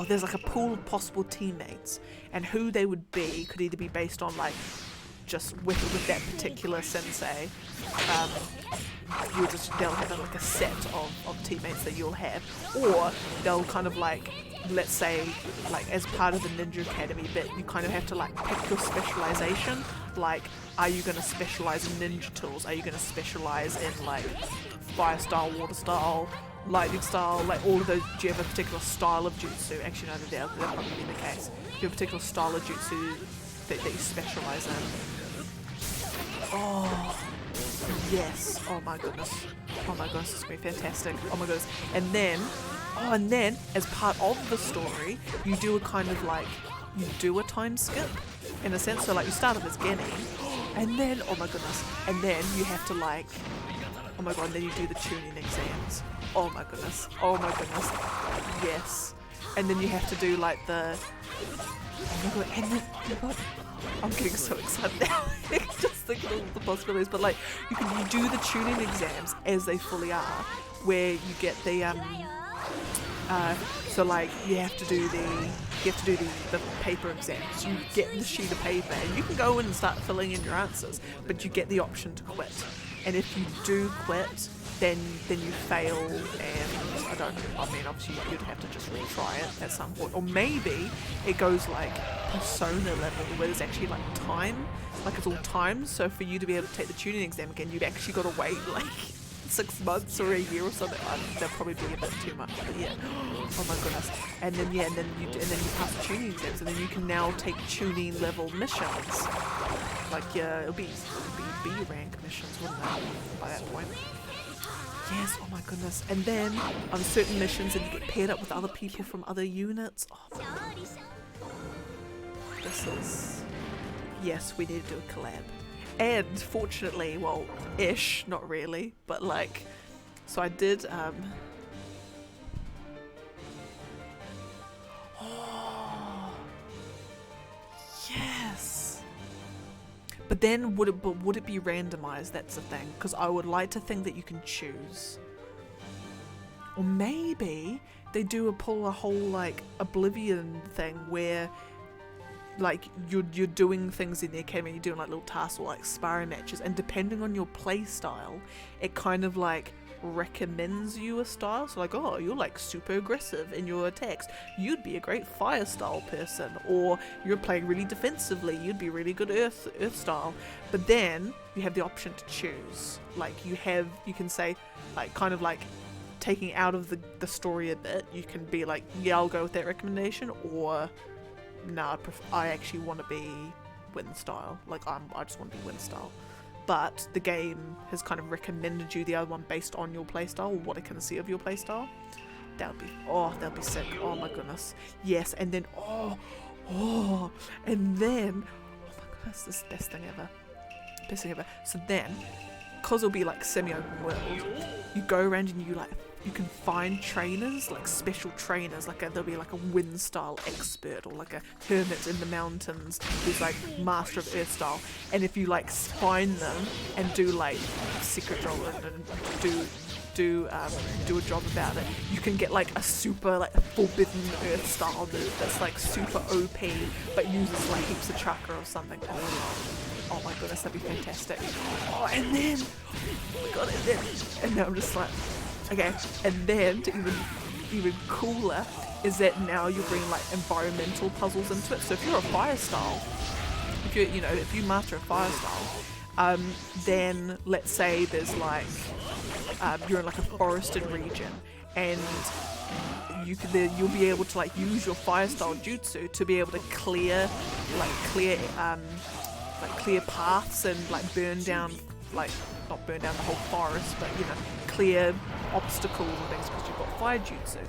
there's like a pool of possible teammates, and who they would be could either be based on like just with that particular sensei. They'll have like a set of teammates that you'll have, or they'll kind of like, let's say like as part of the Ninja Academy bit, you kind of have to like pick your specialization. Like, are you going to specialize in ninja tools? Are you going to specialize in like fire style, water style, lightning style, like all of those? Do you have a particular style of jutsu? Actually, no, that'll probably be the case. Do you have a particular style of jutsu that you specialize in? Oh yes. Oh my goodness, this is going to be fantastic. Oh my goodness. And then as part of the story, you do a kind of like, you do a time skip in a sense. So like you start off as Genny, and then oh my goodness, and then you have to like, oh my god, and then you do the tuning exams. Oh my goodness, yes. And then you have to do like the, oh my god, and then oh my god, I'm getting so excited now. Just thinking of all the possibilities. But like you do the tuning exams as they fully are, where you get the so like you have to do the paper exams. You get the sheet of paper and you can go in and start filling in your answers, but you get the option to quit. And if you do quit, then you fail, and obviously you'd have to just retry it at some point. Or maybe it goes like persona level, where there's actually like time, like it's all timed. So for you to be able to take the tuning exam again, you've actually got to wait like 6 months or a year or something. That'd probably be a bit too much, but yeah. Oh my goodness. And then you pass the tuning exams, and then you can now take tuning level missions. Like it'll be B rank missions, wouldn't it, by that point? Yes, oh my goodness. And then on certain missions, and you get paired up with other people from other units. Oh, this is, yes, we need to do a collab. And fortunately, well, ish, not really, but like, so I did, oh, yes. But then would it be randomized? That's the thing, because I would like to think that you can choose. Or maybe they pull a whole like Oblivion thing where like you're doing things in the academy, you're doing like little tasks or like sparring matches, and depending on your play style, it kind of like recommends you a style. So like, oh, you're like super aggressive in your attacks, you'd be a great fire style person, or you're playing really defensively, you'd be really good earth style. But then you have the option to choose. Like you can say, like, kind of like taking out of the story a bit, you can be like, yeah, I'll go with that recommendation, or nah, I actually want to be wind style. Like I just want to be wind style. But the game has kind of recommended you the other one based on your playstyle, or what it can see of your playstyle. That'd be sick. Oh my goodness. Yes, and then and then, oh my That's the best thing ever. Best thing ever. So then, because it'll be like semi-open world, you go around and you can find trainers, like special trainers, there'll be like a wind style expert or like a hermit in the mountains who's like master of earth style, and if you like find them and do like secret job and do a job about it, you can get like a super like forbidden earth style move that's like super OP but uses like heaps of chakra or something. Oh my goodness, that'd be fantastic. Oh, and then, oh my god, and then I'm just like, okay, and then to even cooler is that now you're bringing like environmental puzzles into it. So if you're a fire style, if you master a fire style, then let's say there's like you're in like a forested region, and you'll be able to like use your fire style jutsu to be able to clear paths and like burn down, like not burn down the whole forest, but clear obstacles and things because you've got fire jutsu.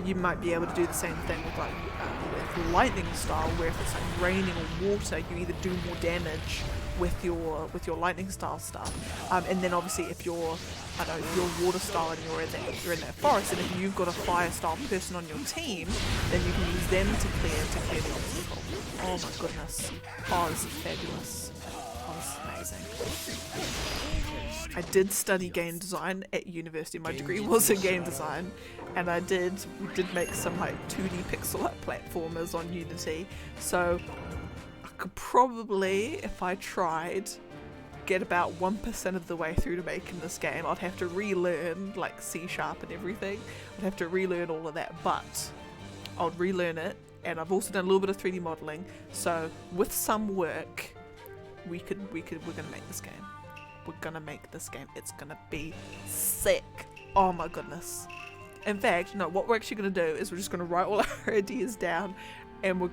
You might be able to do the same thing with with lightning style, where if it's like raining or water, you either do more damage with your lightning style stuff, and then obviously if you're water style and you're in that forest, and if you've got a fire style person on your team, then you can use them to clear the obstacle. Oh my goodness. Oh, this is fabulous. Oh, this is amazing. I did study game design at university. My degree was in game design, and we did make some like 2D pixel art platformers on Unity, so I could probably, if I tried, get about 1% of the way through to making this game. I'd have to relearn like C# and everything. I'd have to relearn all of that, but I'll relearn it. And I've also done a little bit of 3D modeling, so with some work, we're gonna make this game. We're gonna make this game. It's gonna be sick. Oh my goodness. In fact, no, what we're actually gonna do is we're just gonna write all our ideas down, and I'm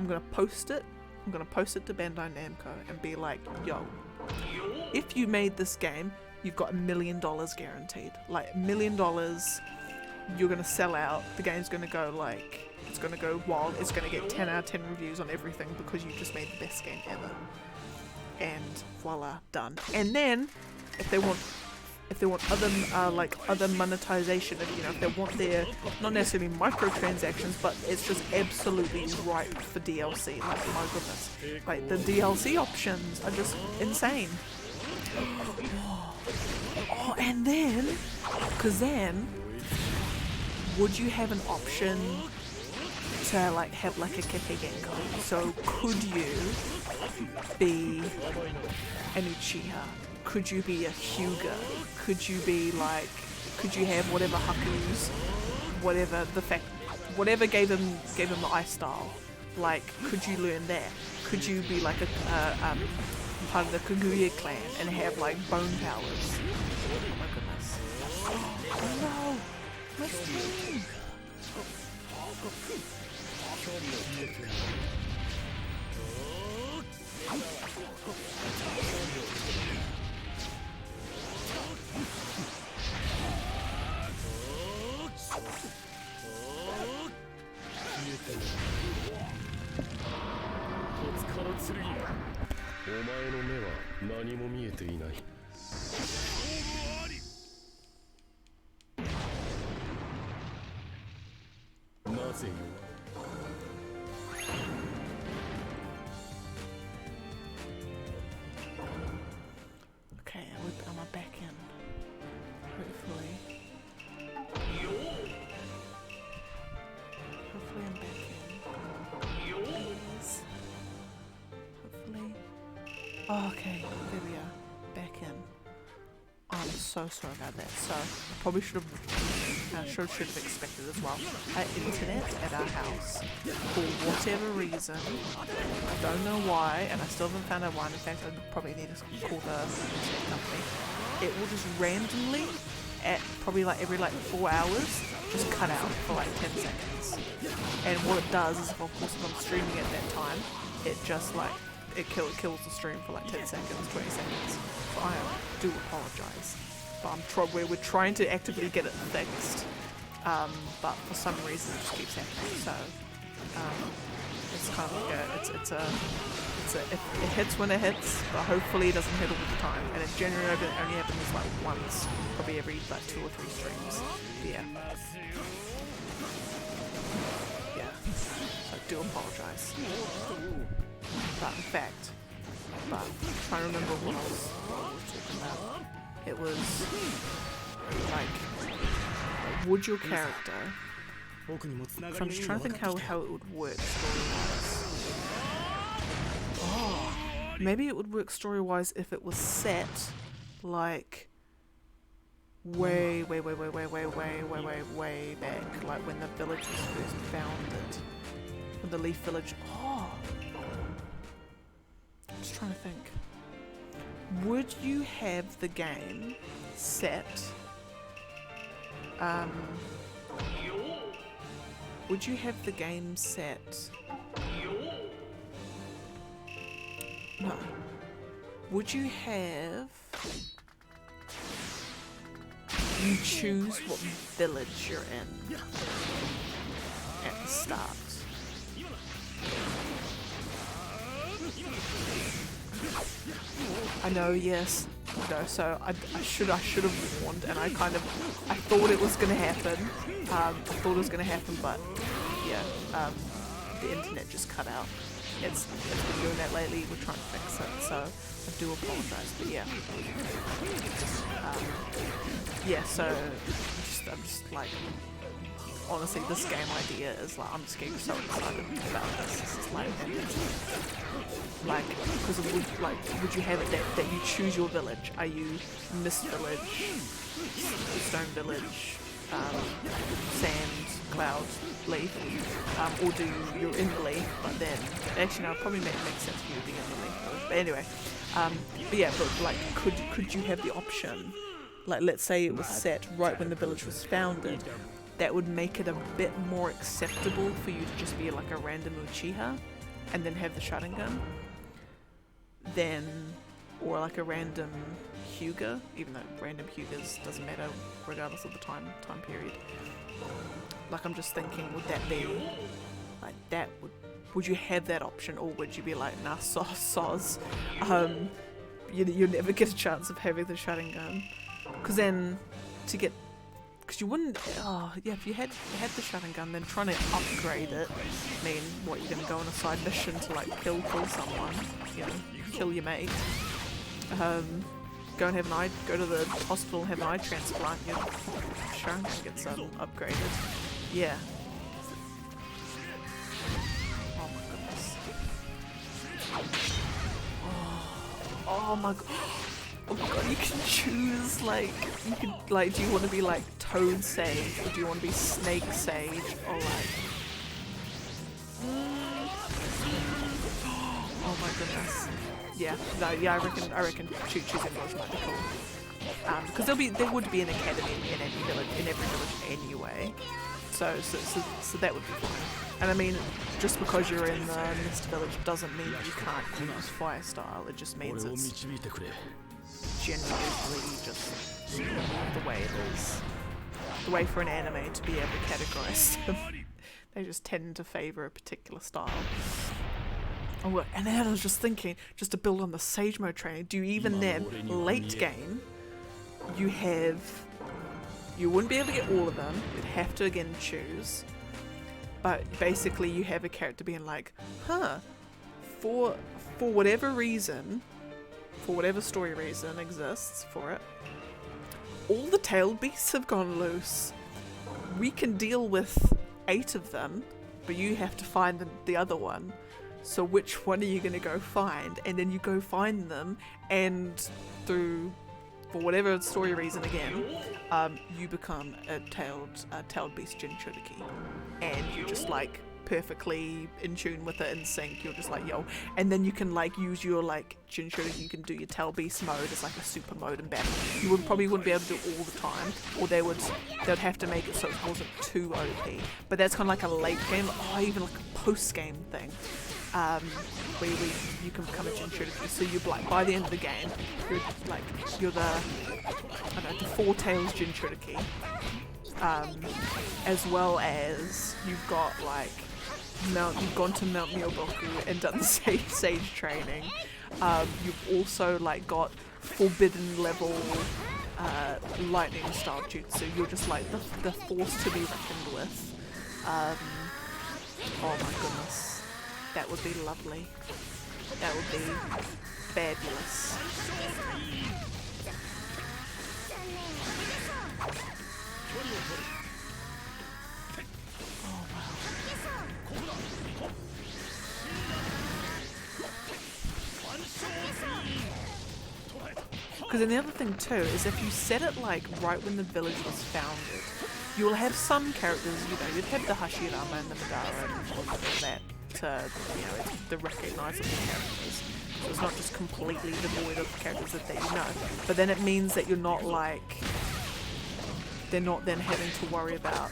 gonna post it. I'm gonna post it to Bandai Namco and be like, yo, if you made this game, you've got $1 million guaranteed. Like $1 million, you're gonna sell out. The game's gonna go like, it's gonna go wild. It's gonna get 10 out of 10 reviews on everything because you just made the best game ever. And voila, done. And then if they want other monetization, if they want their, not necessarily microtransactions, but it's just absolutely ripe for DLC. Like, my goodness, like the DLC options are just insane. Oh, and then, because then, would you have an option to like have like a Kekkei? So could you be an Uchiha? Could you be a Hyuga? Could you have whatever Haku's, whatever gave him the ice style? Like, could you learn that? Could you be like a part of the Kaguya clan and have like bone powers? Oh my goodness. Oh no! My screen! Okay, am I back in? Hopefully I'm back in. Please. Hopefully. Oh, okay, there we are. Back in. Oh, I'm so sorry about that. So, I probably should have expected as well. Our internet at our house, for whatever reason, I don't know why, and I still haven't found out why. In fact, I probably need to call the internet company. It will just randomly, at probably like every 4 hours, just cut out for like 10 seconds. And what it does is, of course, if I'm streaming at that time, it just like, it kills the stream for like 10 seconds, 20 seconds. So I do apologise. But we're trying to actively get it fixed. But for some reason it just keeps happening. So it's kind of like it hits when it hits, but hopefully it doesn't hit all the time. And it generally only happens like once, probably every like 2 or 3 streams. Yeah. Yeah. So I do apologise. But in fact, I'm trying to remember what I was talking about. It was like, would your character? I'm just trying to think how it would work story-wise. Oh, maybe it would work story-wise if it was set like way back, like when the village was first founded, when the Leaf Village. Oh, I'm just trying to think. Would you have the game set? Would you have the game set? No. Would you have? You choose what village you're in at the start. I know, yes. No, so I should have warned, and I thought it was gonna happen. I thought it was gonna happen, but yeah, the internet just cut out. It's been doing that lately. We're trying to fix it, so I do apologise. But yeah, yeah. So I'm just like, honestly, this game idea is like, I'm just getting so excited about this. This is like because would you have it that you choose your village? Are you Mist Village, Stone Village, Sand, Cloud, Leaf, or do you're in the Leaf, but then actually no, it probably makes sense for you to be in the Leaf Village. But anyway, but yeah, but like, could you have the option? Like, let's say it was set right when the village was founded. That would make it a bit more acceptable for you to just be like a random Uchiha and then have the Sharingan, or like a random Hyuga, even though random Hyugas doesn't matter regardless of the time period. Like, I'm just thinking, would that be like that? Would you have that option, or would you be like, nah, soz, you never get a chance of having the Sharingan? Because then because you wouldn't, yeah, if you had the Sharingan, then trying to upgrade it, mean, what, you're going to go on a side mission to like kill someone, you know, kill your mate, go to the hospital and have an eye transplant, your Sharingan gets upgraded. Yeah. Oh my goodness. Oh my god. Oh my god, you can choose, like, do you want to be like Toad Sage, or do you want to be Snake Sage, or like, oh my goodness. Yeah, no, yeah, I reckon choosing those might be cool. Because there would be an academy in every village anyway. So that would be fine. And I mean, just because you're in the Mist Village doesn't mean you can't use Fire Style, it just means it's generally just the way it is. The way for an anime to be able to categorize them. They just tend to favour a particular style. Oh, and then I was just thinking, just to build on the Sage Mode training, do you even then, late game, you wouldn't be able to get all of them, you'd have to again choose, but basically you have a character being like, for whatever reason, for whatever story reason exists for it, all the tailed beasts have gone loose. We can deal with 8 of them, but you have to find the other one. So which one are you going to go find? And then you go find them, and for whatever story reason again, you become a tailed beast Jinchuriki. And you're just like perfectly in tune with it, in sync. You're just like, yo, and then you can like use your like Jinchuriki. You can do your tail beast mode as like a super mode in battle. You probably wouldn't be able to do it all the time, or they'd have to make it so it wasn't too OP. But that's kind of like a late game, or even like a post game thing. Where you can become a Jinchuriki, so you're like, by the end of the game, you're the 4 tails Jinchuriki, as well as you've got like you've gone to Mount Myoboku and done the sage training. You've also like got forbidden level lightning style jutsu. You're just like the force to be reckoned with. Oh my goodness, that would be lovely. That would be fabulous. Oh wow. Because then the other thing too is if you set it like right when the village was founded, you'll have some characters, you know, you'd have the Hashirama and the Madara and all of that to, you know, the recognisable characters. So it's not just completely devoid of characters that you know. But then it means that you're not like, they're not then having to worry about,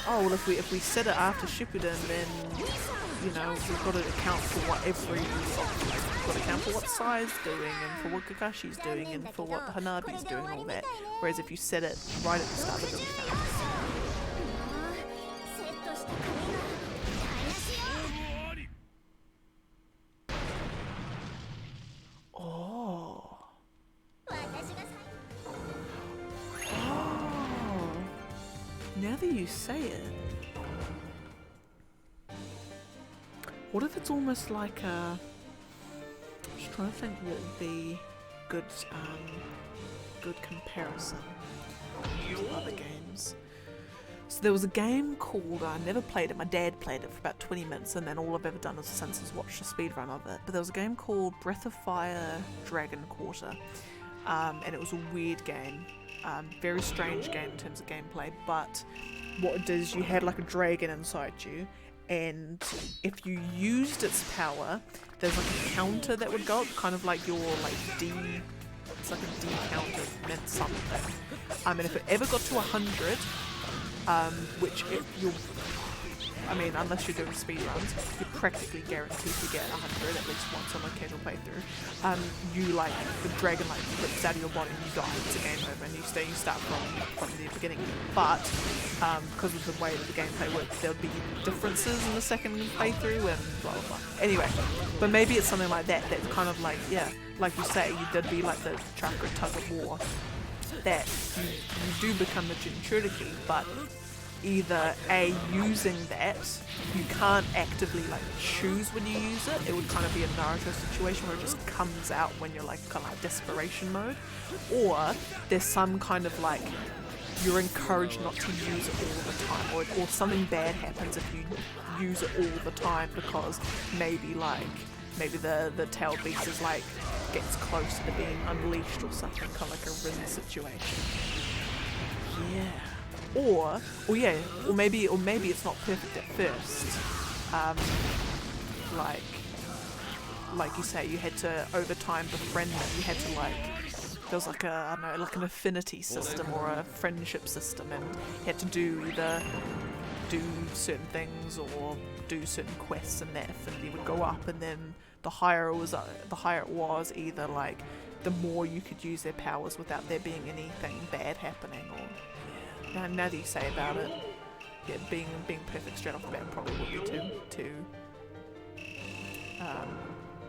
oh well, if we set it after Shippuden, then, you know, we've got to account for what we've got to account for what Sai's doing and for what Kakashi's doing and for what Hanabi's doing and all that. Whereas if you set it right at the start of the film. Now that you say it, what if it's almost like a, I'm just trying to think what would be good comparison to other games. So there was a game called, I never played it, my dad played it for about 20 minutes and then all I've ever done since is watch a speedrun of it, but there was a game called Breath of Fire Dragon Quarter, and it was a weird game. Very strange game in terms of gameplay, but what it did is you had like a dragon inside you, and if you used its power, there's like a counter that would go up, kind of like your like it's like a D counter meant something. And if it ever got to 100, which if you're, I mean, unless you're doing speedruns, you're practically guaranteed to get 100 at least once on a casual playthrough. You like, the dragon like rips out of your body and you die, it's a game over, and you start from the beginning. But because of the way that the gameplay works, there would be differences in the second playthrough and blah blah blah. Anyway, but maybe it's something like that, that's kind of like, yeah, like you say, there'd be like the chakra tug of war, that you do become the Jinchuriki, but either A, using that, you can't actively like choose when you use it, it would kind of be a Naruto situation where it just comes out when you're like kind of like desperation mode, or there's some kind of like, you're encouraged not to use it all the time, or something bad happens if you use it all the time because maybe the tailed beast is like, gets closer to being unleashed or something, kind of like a Rin situation. Yeah. Or maybe it's not perfect at first. Like you say, you had to over time befriend them. You had to there was like a, I don't know, like an affinity system or a friendship system, and you had to either do certain things or do certain quests, and that affinity would go up. And then the higher it was, either like the more you could use their powers without there being anything bad happening, or. Now that you say about it, yeah, being perfect straight off the bat probably would be too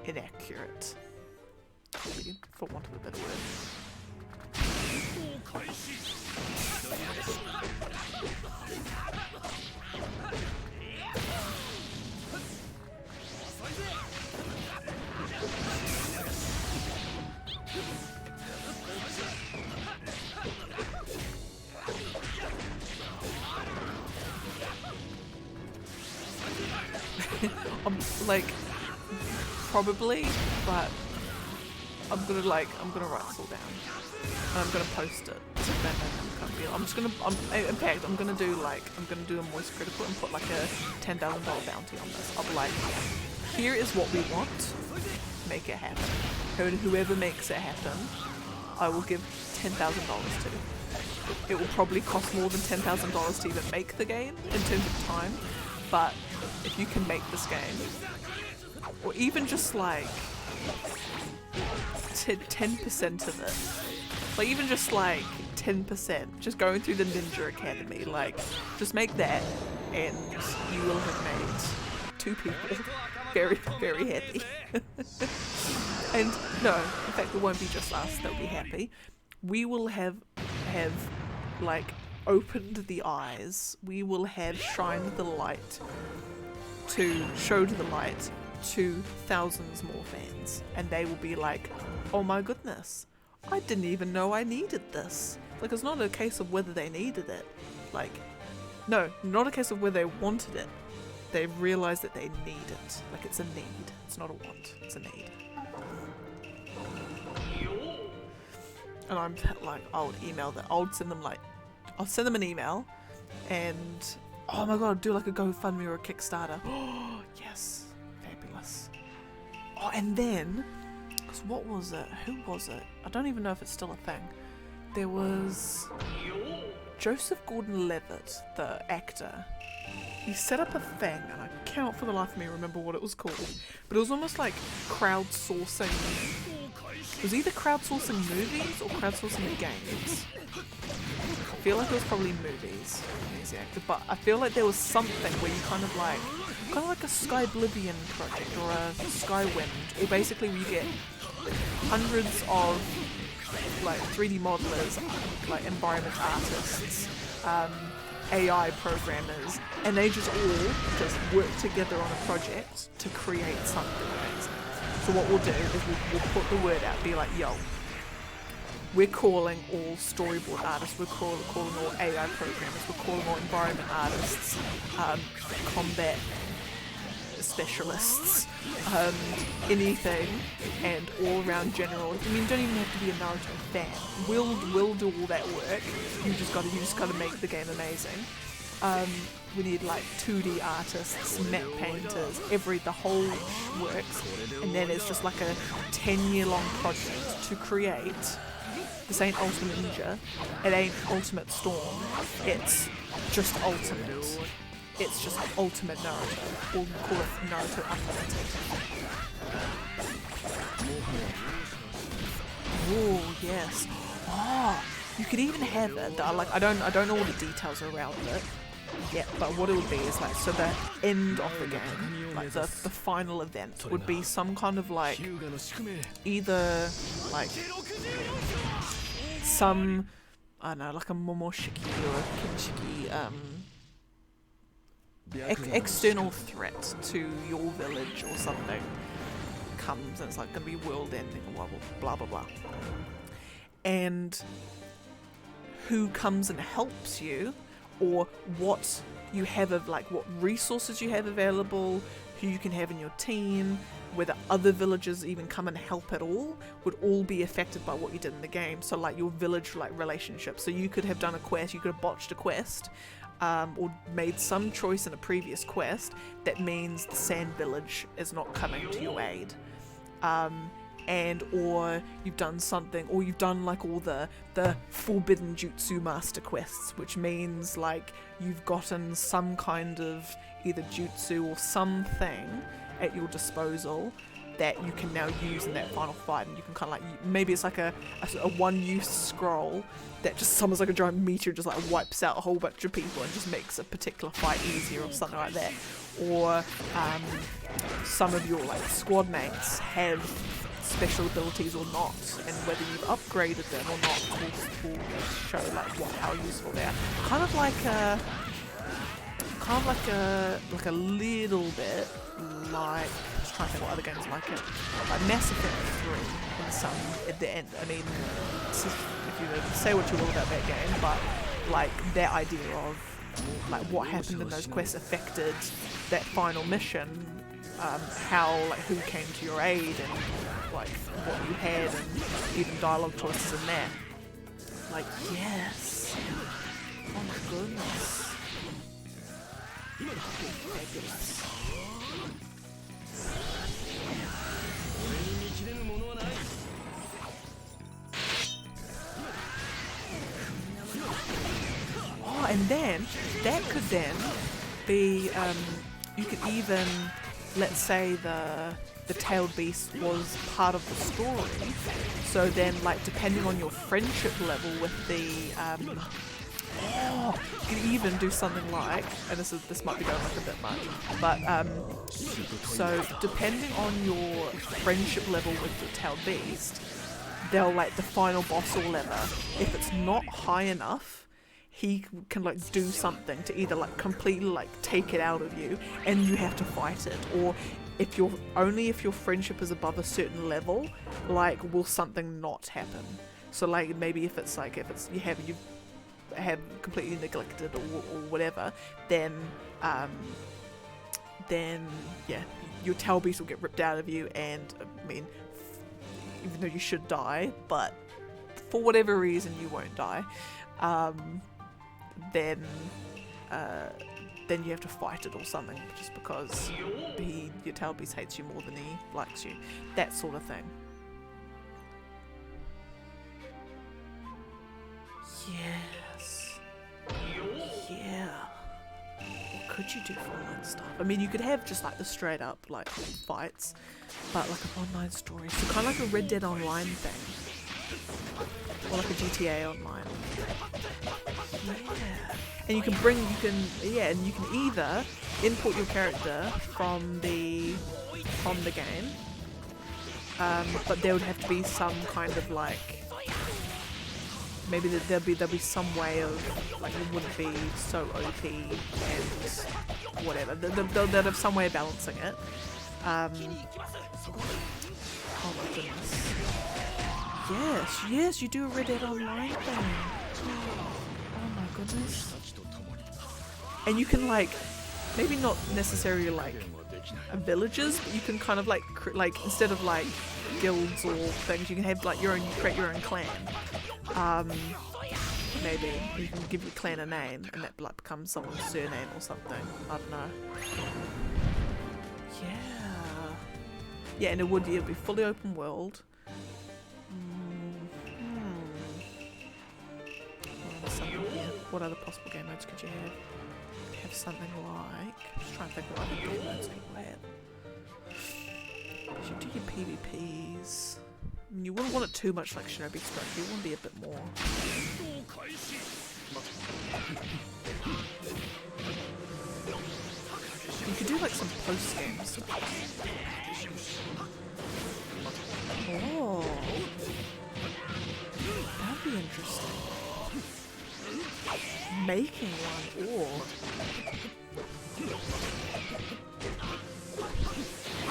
inaccurate, for want of a better word. Like, probably, but I'm gonna write this all down, and I'm gonna post it. I'm gonna do a moist critical and put like a $10,000 bounty on this. I'll be like, here is what we want, make it happen. Whoever makes it happen, I will give $10,000 to. It will probably cost more than $10,000 to even make the game in terms of time, but if you can make this game, or even just like 10% of it, like even just like 10%, just going through the Ninja Academy, like just make that and you will have made 2 people very, very happy. And no, in fact, it won't be just us that'll be happy. We will have like opened the eyes. We will have shined the light showed the light to thousands more fans, and they will be like, oh my goodness, I didn't even know I needed this. Like, it's not a case of whether they needed it. Like, no, not a case of whether they wanted it. They've realised that they need it. Like, it's a need. It's not a want. It's a need. And I'm like, I'll send them an email, and oh my god, I'll do like a GoFundMe or a Kickstarter. Oh, yes. Fabulous. Oh, and then, because what was it? Who was it? I don't even know if it's still a thing. There was Joseph Gordon-Levitt, the actor. He set up a thing, and I cannot for the life of me remember what it was called, but it was almost like crowdsourcing. It was either crowdsourcing movies or crowdsourcing games. I feel like it was probably movies, but I feel like there was something where you kind of like a Skyblivion project or a Skywind, or basically where you get hundreds of like 3D modelers, like environment artists, AI programmers, and they just all work together on a project to create something amazing. So what we'll do is we'll put the word out, be like, yo, we're calling all storyboard artists, we're calling all AI programmers, we're calling all environment artists, combat specialists, anything, and all around general. I mean, you don't even have to be a Naruto fan. We'll do all that work. You just gotta make the game amazing. We need like 2D artists, map painters, the whole works, and then it's just like a 10-year-long project to create. This ain't Ultimate Ninja, it ain't Ultimate Storm, it's just Ultimate. It's just Ultimate Naruto, or we'll call it Naruto Unlimited. Oh yes. Oh, you could even have it. I don't know all the details around it yet, but what it would be is like, so the end of the game, like the final event, would be some kind of like either like some, I don't know, like a Momoshiki or a Kinshiki external threat to your village or something comes, and it's like gonna be world ending or blah blah blah. And who comes and helps you, or what you have of like what resources you have available, who you can have in your team, whether other villagers even come and help at all, would all be affected by what you did in the game. So like your village like relationship. So you could have done a quest, you could have botched a quest, or made some choice in a previous quest that means the Sand Village is not coming to your aid. Or you've done something, or you've done like all the forbidden jutsu master quests, which means like you've gotten some kind of either jutsu or something at your disposal that you can now use in that final fight, and you can kind of like, maybe it's like a one-use scroll that just summons like a giant meteor, just like wipes out a whole bunch of people and just makes a particular fight easier or something like that. Or some of your like squad mates have special abilities or not, and whether you've upgraded them or not will show like how useful they are. Kind of like a little bit like, I'm just trying to think what other games like it. Like Mass Effect 3 in some at the end. I mean, if you say what you will about that game, but like that idea of like what happened in those quests affected that final mission, how like who came to your aid and like what you had, and even dialogue choices in that. Like, yes. Oh my goodness. Fabulous. Oh, and then that could then be you could even, let's say the tailed beast was part of the story, so then like depending on your friendship level with the Oh, you can even do something like, and this might be going like a bit much, but so depending on your friendship level with the tailed beast, they'll like the final boss or whatever. If it's not high enough, he can like do something to either like completely like take it out of you, and you have to fight it, or if your friendship is above a certain level, like will something not happen. So like maybe if you have completely neglected or whatever, then yeah, your tail beast will get ripped out of you, and I mean, even though you should die, but for whatever reason you won't die, then you have to fight it or something, just because your tail beast hates you more than he likes you, that sort of thing. Yes. Yeah. What could you do for online stuff? I mean, you could have just like the straight up like fights, but like an online story, so kind of like a Red Dead Online thing, or like a GTA Online. Yeah. And you can either import your character from the game, but there would have to be some kind of like, maybe there'll be some way of like it wouldn't be so OP and whatever. They'll have some way of balancing it. Oh my goodness. Yes, you do a Red Dead Online thing. Oh my goodness. And you can like, maybe not necessarily like villages, but you can kind of like instead of like guilds or things, you can have like you create your own clan. Maybe you can give your clan a name, and that like becomes someone's surname or something. I don't know. Yeah, and it would be fully open world. What other possible game modes could you have? Have something like, just trying to think what other game modes people have. You should do your PvPs. I mean, you wouldn't want it too much like Shinobi Strike, you want to be a bit more. You could do like some post-game stuff. Oh, that'd be interesting. Making one, or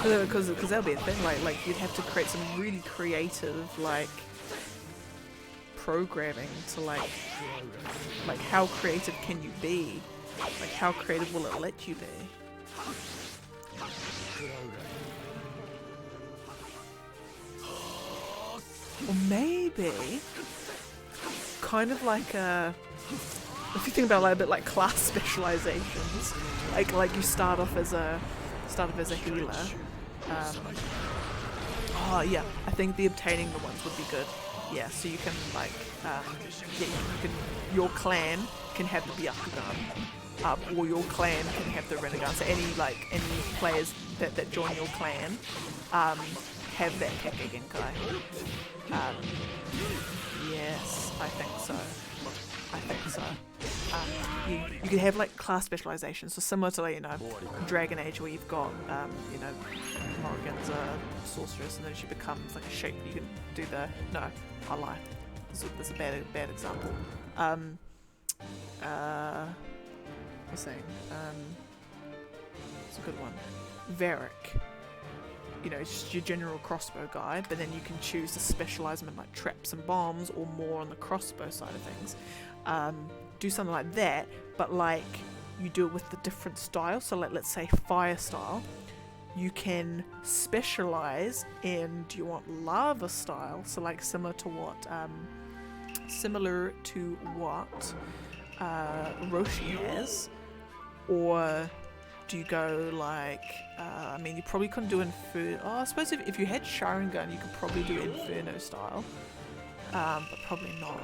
because that'll be a thing. Like you'd have to create some really creative like programming to like how creative can you be? Like how creative will it let you be? Or maybe kind of like a, if you think about like a bit like class specializations, like you start off as a healer. Oh yeah, I think the obtaining the ones would be good. Yeah, so you can like your clan can have the Byakugan, or your clan can have the Renegan. So any players that join your clan have that Kekkei Genkai. Yes, I think so. You could have like class specializations, so similar to like, Dragon Age, where you've got Morrigan's a sorceress, and then she becomes like a shape. You can do the I lie. This is a bad example. What's saying? It's a good one. Varric. It's just your general crossbow guy, but then you can choose to specialize them in like traps and bombs, or more on the crossbow side of things. Do something like that, but like you do it with the different style. So like, let's say fire style, you can specialize in, do you want lava style? So like similar to what Roshi has, or do you go like, I mean, you probably couldn't do Inferno. Oh, I suppose if you had Sharingan, you could probably do Inferno style, but probably not.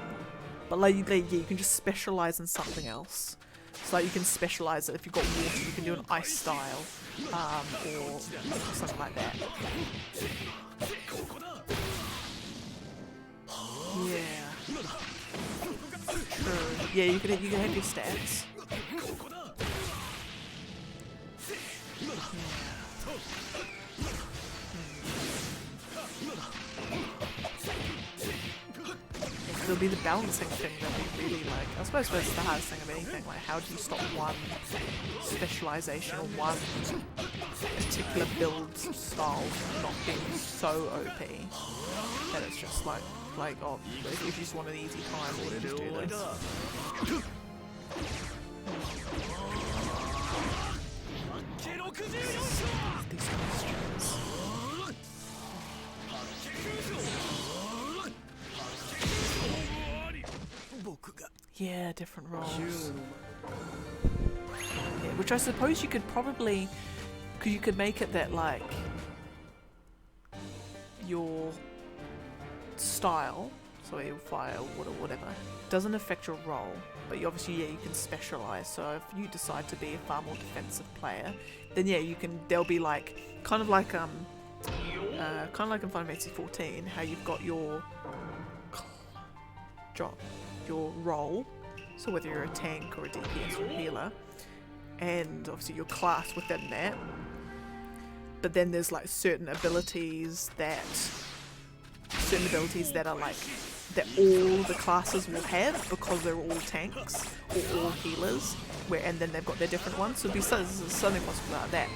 But like, you can just specialize in something else. So like, you can specialize it. If you've got water, you can do an ice style, or something like that. Yeah. True. Yeah, you can have your stats. There'll be the balancing thing that we really like. I suppose that's the hardest thing of anything. Like, how do you stop one specialization or one particular build style not being so OP that it's just like oh, if you just want an easy time, we'll just do this. These questions. Yeah, different roles. Yeah, which I suppose you could probably, because you could make it that like your style, so your fire, water, whatever, doesn't affect your role, but you obviously you can specialize. So if you decide to be a far more defensive player, then yeah, you can. There'll be like kind of like in Final Fantasy 14, how you've got your job, your role, so whether you're a tank or a DPS or a healer, and obviously your class within that, but then there's like certain abilities that are like that all the classes will have because they're all tanks or all healers, and then they've got their different ones, so it'd be something possible like that.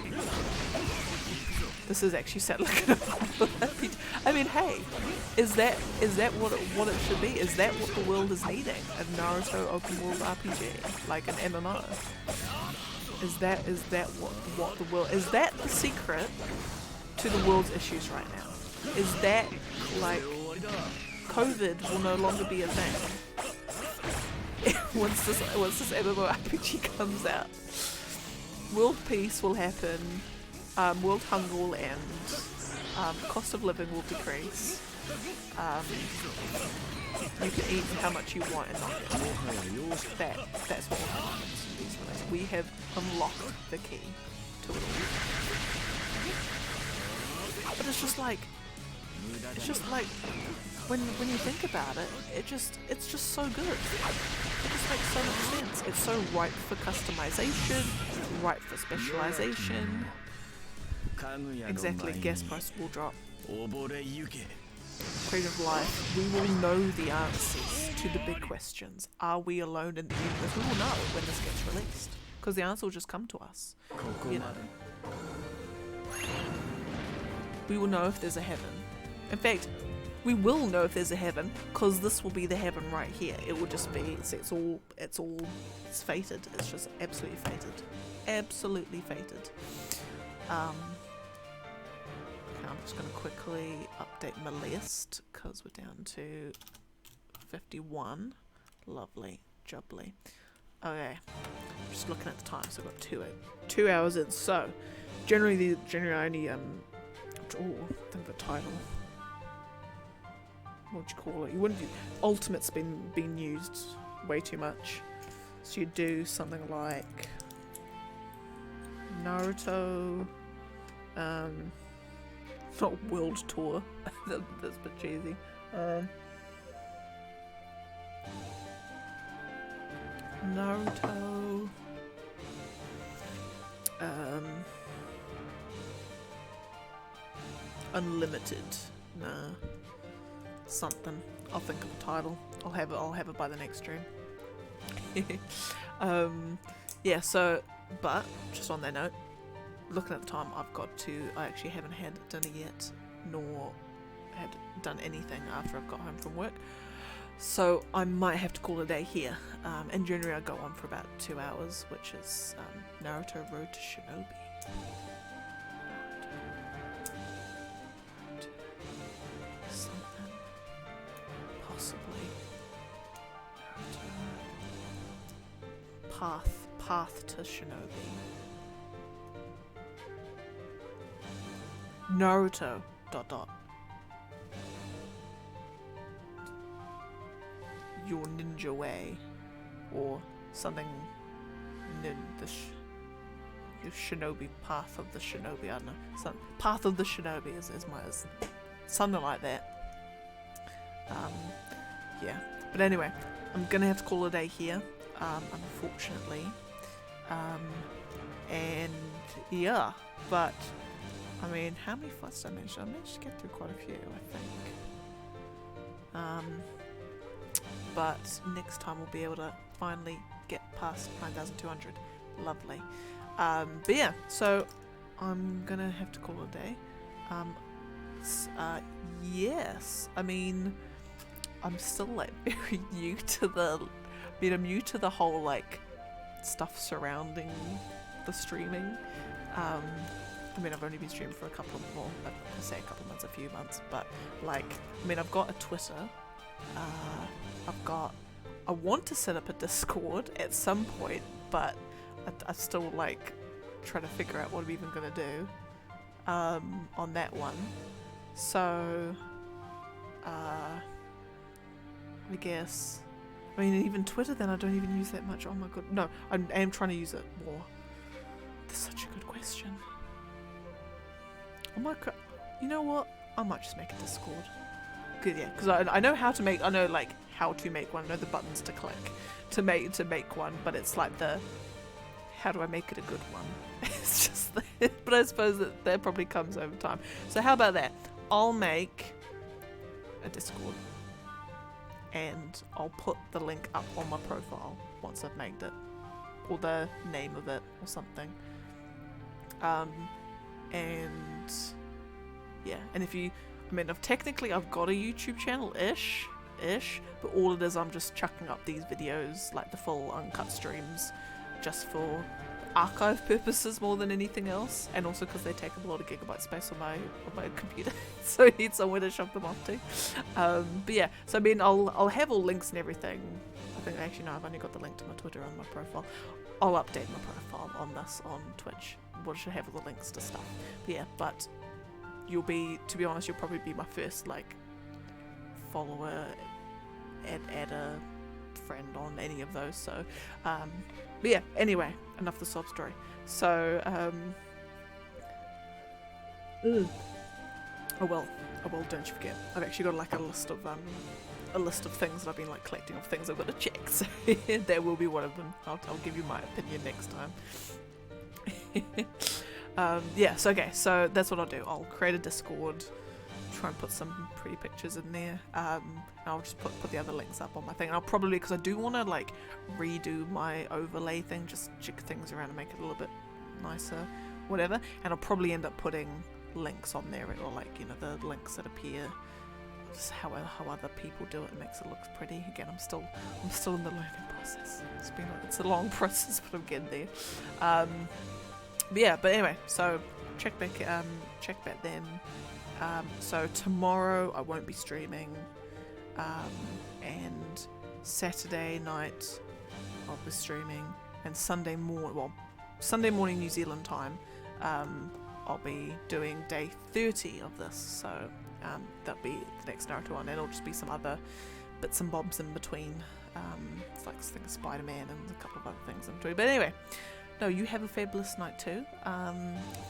This is actually set like an RPG. I mean, hey, is that what it should be? Is that what the world is needing? A Naruto open world RPG, like an MMO? Is that what the world? Is that the secret to the world's issues right now? Is that like COVID will no longer be a thing once this MMORPG comes out? World peace will happen. World hunger will end, cost of living will decrease, you can eat how much you want and not get that's what will happen in these ways. We have unlocked the key to it all. But it's just like when you think about it, it's just so good. It just makes so much sense. It's so ripe for customization, ripe for specialization. Exactly, gas price will drop. Creative life, we will know the answers to the big questions. Are we alone in the universe? We will know when this gets released, because the answer will just come to us. You know, we will know if there's a heaven. In fact, we will know if there's a heaven, because this will be the heaven right here. It will just be, it's fated. It's just absolutely fated. Absolutely fated. I'm just going to quickly update my list because we're down to 51. Lovely, jubbly. Okay, just looking at the time, so I've got 2 hours in. So generally I only think the title. What would you call it? You wouldn't do Ultimate's been used way too much, so you do something like Naruto. Not World Tour. That's a bit cheesy. Naruto. Unlimited. Nah. Something. I'll think of a title. I'll have it by the next stream. Yeah. So, but just on that note. Looking at the time, I actually haven't had dinner yet, nor had done anything after I've got home from work. So I might have to call it a day here. And generally I go on for about 2 hours, which is Naruto Road to Shinobi. Something. Possibly. Naruto. Path to Shinobi. Naruto ... Your ninja way, or something. Your shinobi path of the shinobi. I don't know. Path of the shinobi is something like that. Yeah. But anyway, I'm gonna have to call it a day here, unfortunately. And yeah, but I mean, how many FUFS did I manage? I managed to get through quite a few, I think. But next time we'll be able to finally get past 9,200. Lovely. But yeah, so I'm gonna have to call it a day. Yes, I mean, I'm still like very new to I'm new to the whole like stuff surrounding the streaming. I mean, I've only been streaming for a couple of, well, I say a couple of months, a few months, but like, I mean, I've got a Twitter, I want to set up a Discord at some point, but I still like trying to figure out what I'm even gonna do, on that one. So, I guess, I mean, even Twitter then I don't even use that much. Oh my god, no, I am trying to use it more. That's such a good question. Oh my god, you know what? I might just make a Discord. Good, yeah, because I know how to make. I know like how to make one. I know the buttons to click to make one, but it's like the how do I make it a good one? It's just that. But I suppose that probably comes over time. So how about that? I'll make a Discord, and I'll put the link up on my profile once I've made it, or the name of it, or something. And yeah, and if you, I mean, technically I've got a YouTube channel ish, but all it is, I'm just chucking up these videos, like the full uncut streams, just for archive purposes more than anything else, and also because they take up a lot of gigabyte space on my computer, so I need somewhere to shove them off to. But yeah, so I mean, I'll have all links and everything. I think actually no, I've only got the link to my Twitter on my profile. I'll update my profile on this on Twitch. What should have all the links to stuff. But yeah, but you'll be, to be honest, you'll probably be my first like follower, add a friend on any of those. So, but yeah. Anyway, enough the sob story. So, oh well, don't you forget. I've actually got like a list of things that I've been like collecting of things I've got to check. So there will be one of them. I'll give you my opinion next time. Yeah, so okay, so that's what I'll do. I'll create a Discord, try and put some pretty pictures in there, and I'll just put the other links up on my thing. And I'll probably, because I do want to like redo my overlay thing, just jig things around and make it a little bit nicer, whatever. And I'll probably end up putting links on there, or like, you know, the links that appear, just how other people do it. It makes it look pretty. Again, I'm still in the learning process. It's a long process, but I'm getting there. But yeah, but anyway, so check back then. So tomorrow I won't be streaming, and Saturday night I'll be streaming, and Sunday morning New Zealand time, I'll be doing day 30 of this. So that'll be the next Naruto one, and it'll just be some other bits and bobs in between. It's like Spider-Man and a couple of other things in between. But anyway. No, you have a fabulous night too.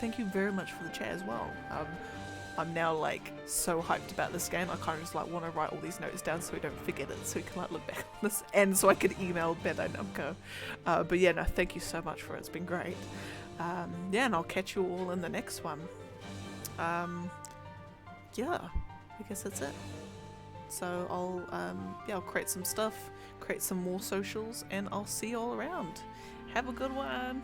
Thank you very much for the chat as well. I'm now like so hyped about this game. I kind of just like want to write all these notes down so we don't forget it, so we can like look back on this, and so I can email Bandai Namco. But yeah, no, thank you so much for it. It's been great. Yeah, and I'll catch you all in the next one. Yeah, I guess that's it. So I'll create some stuff, create some more socials, and I'll see you all around. Have a good one.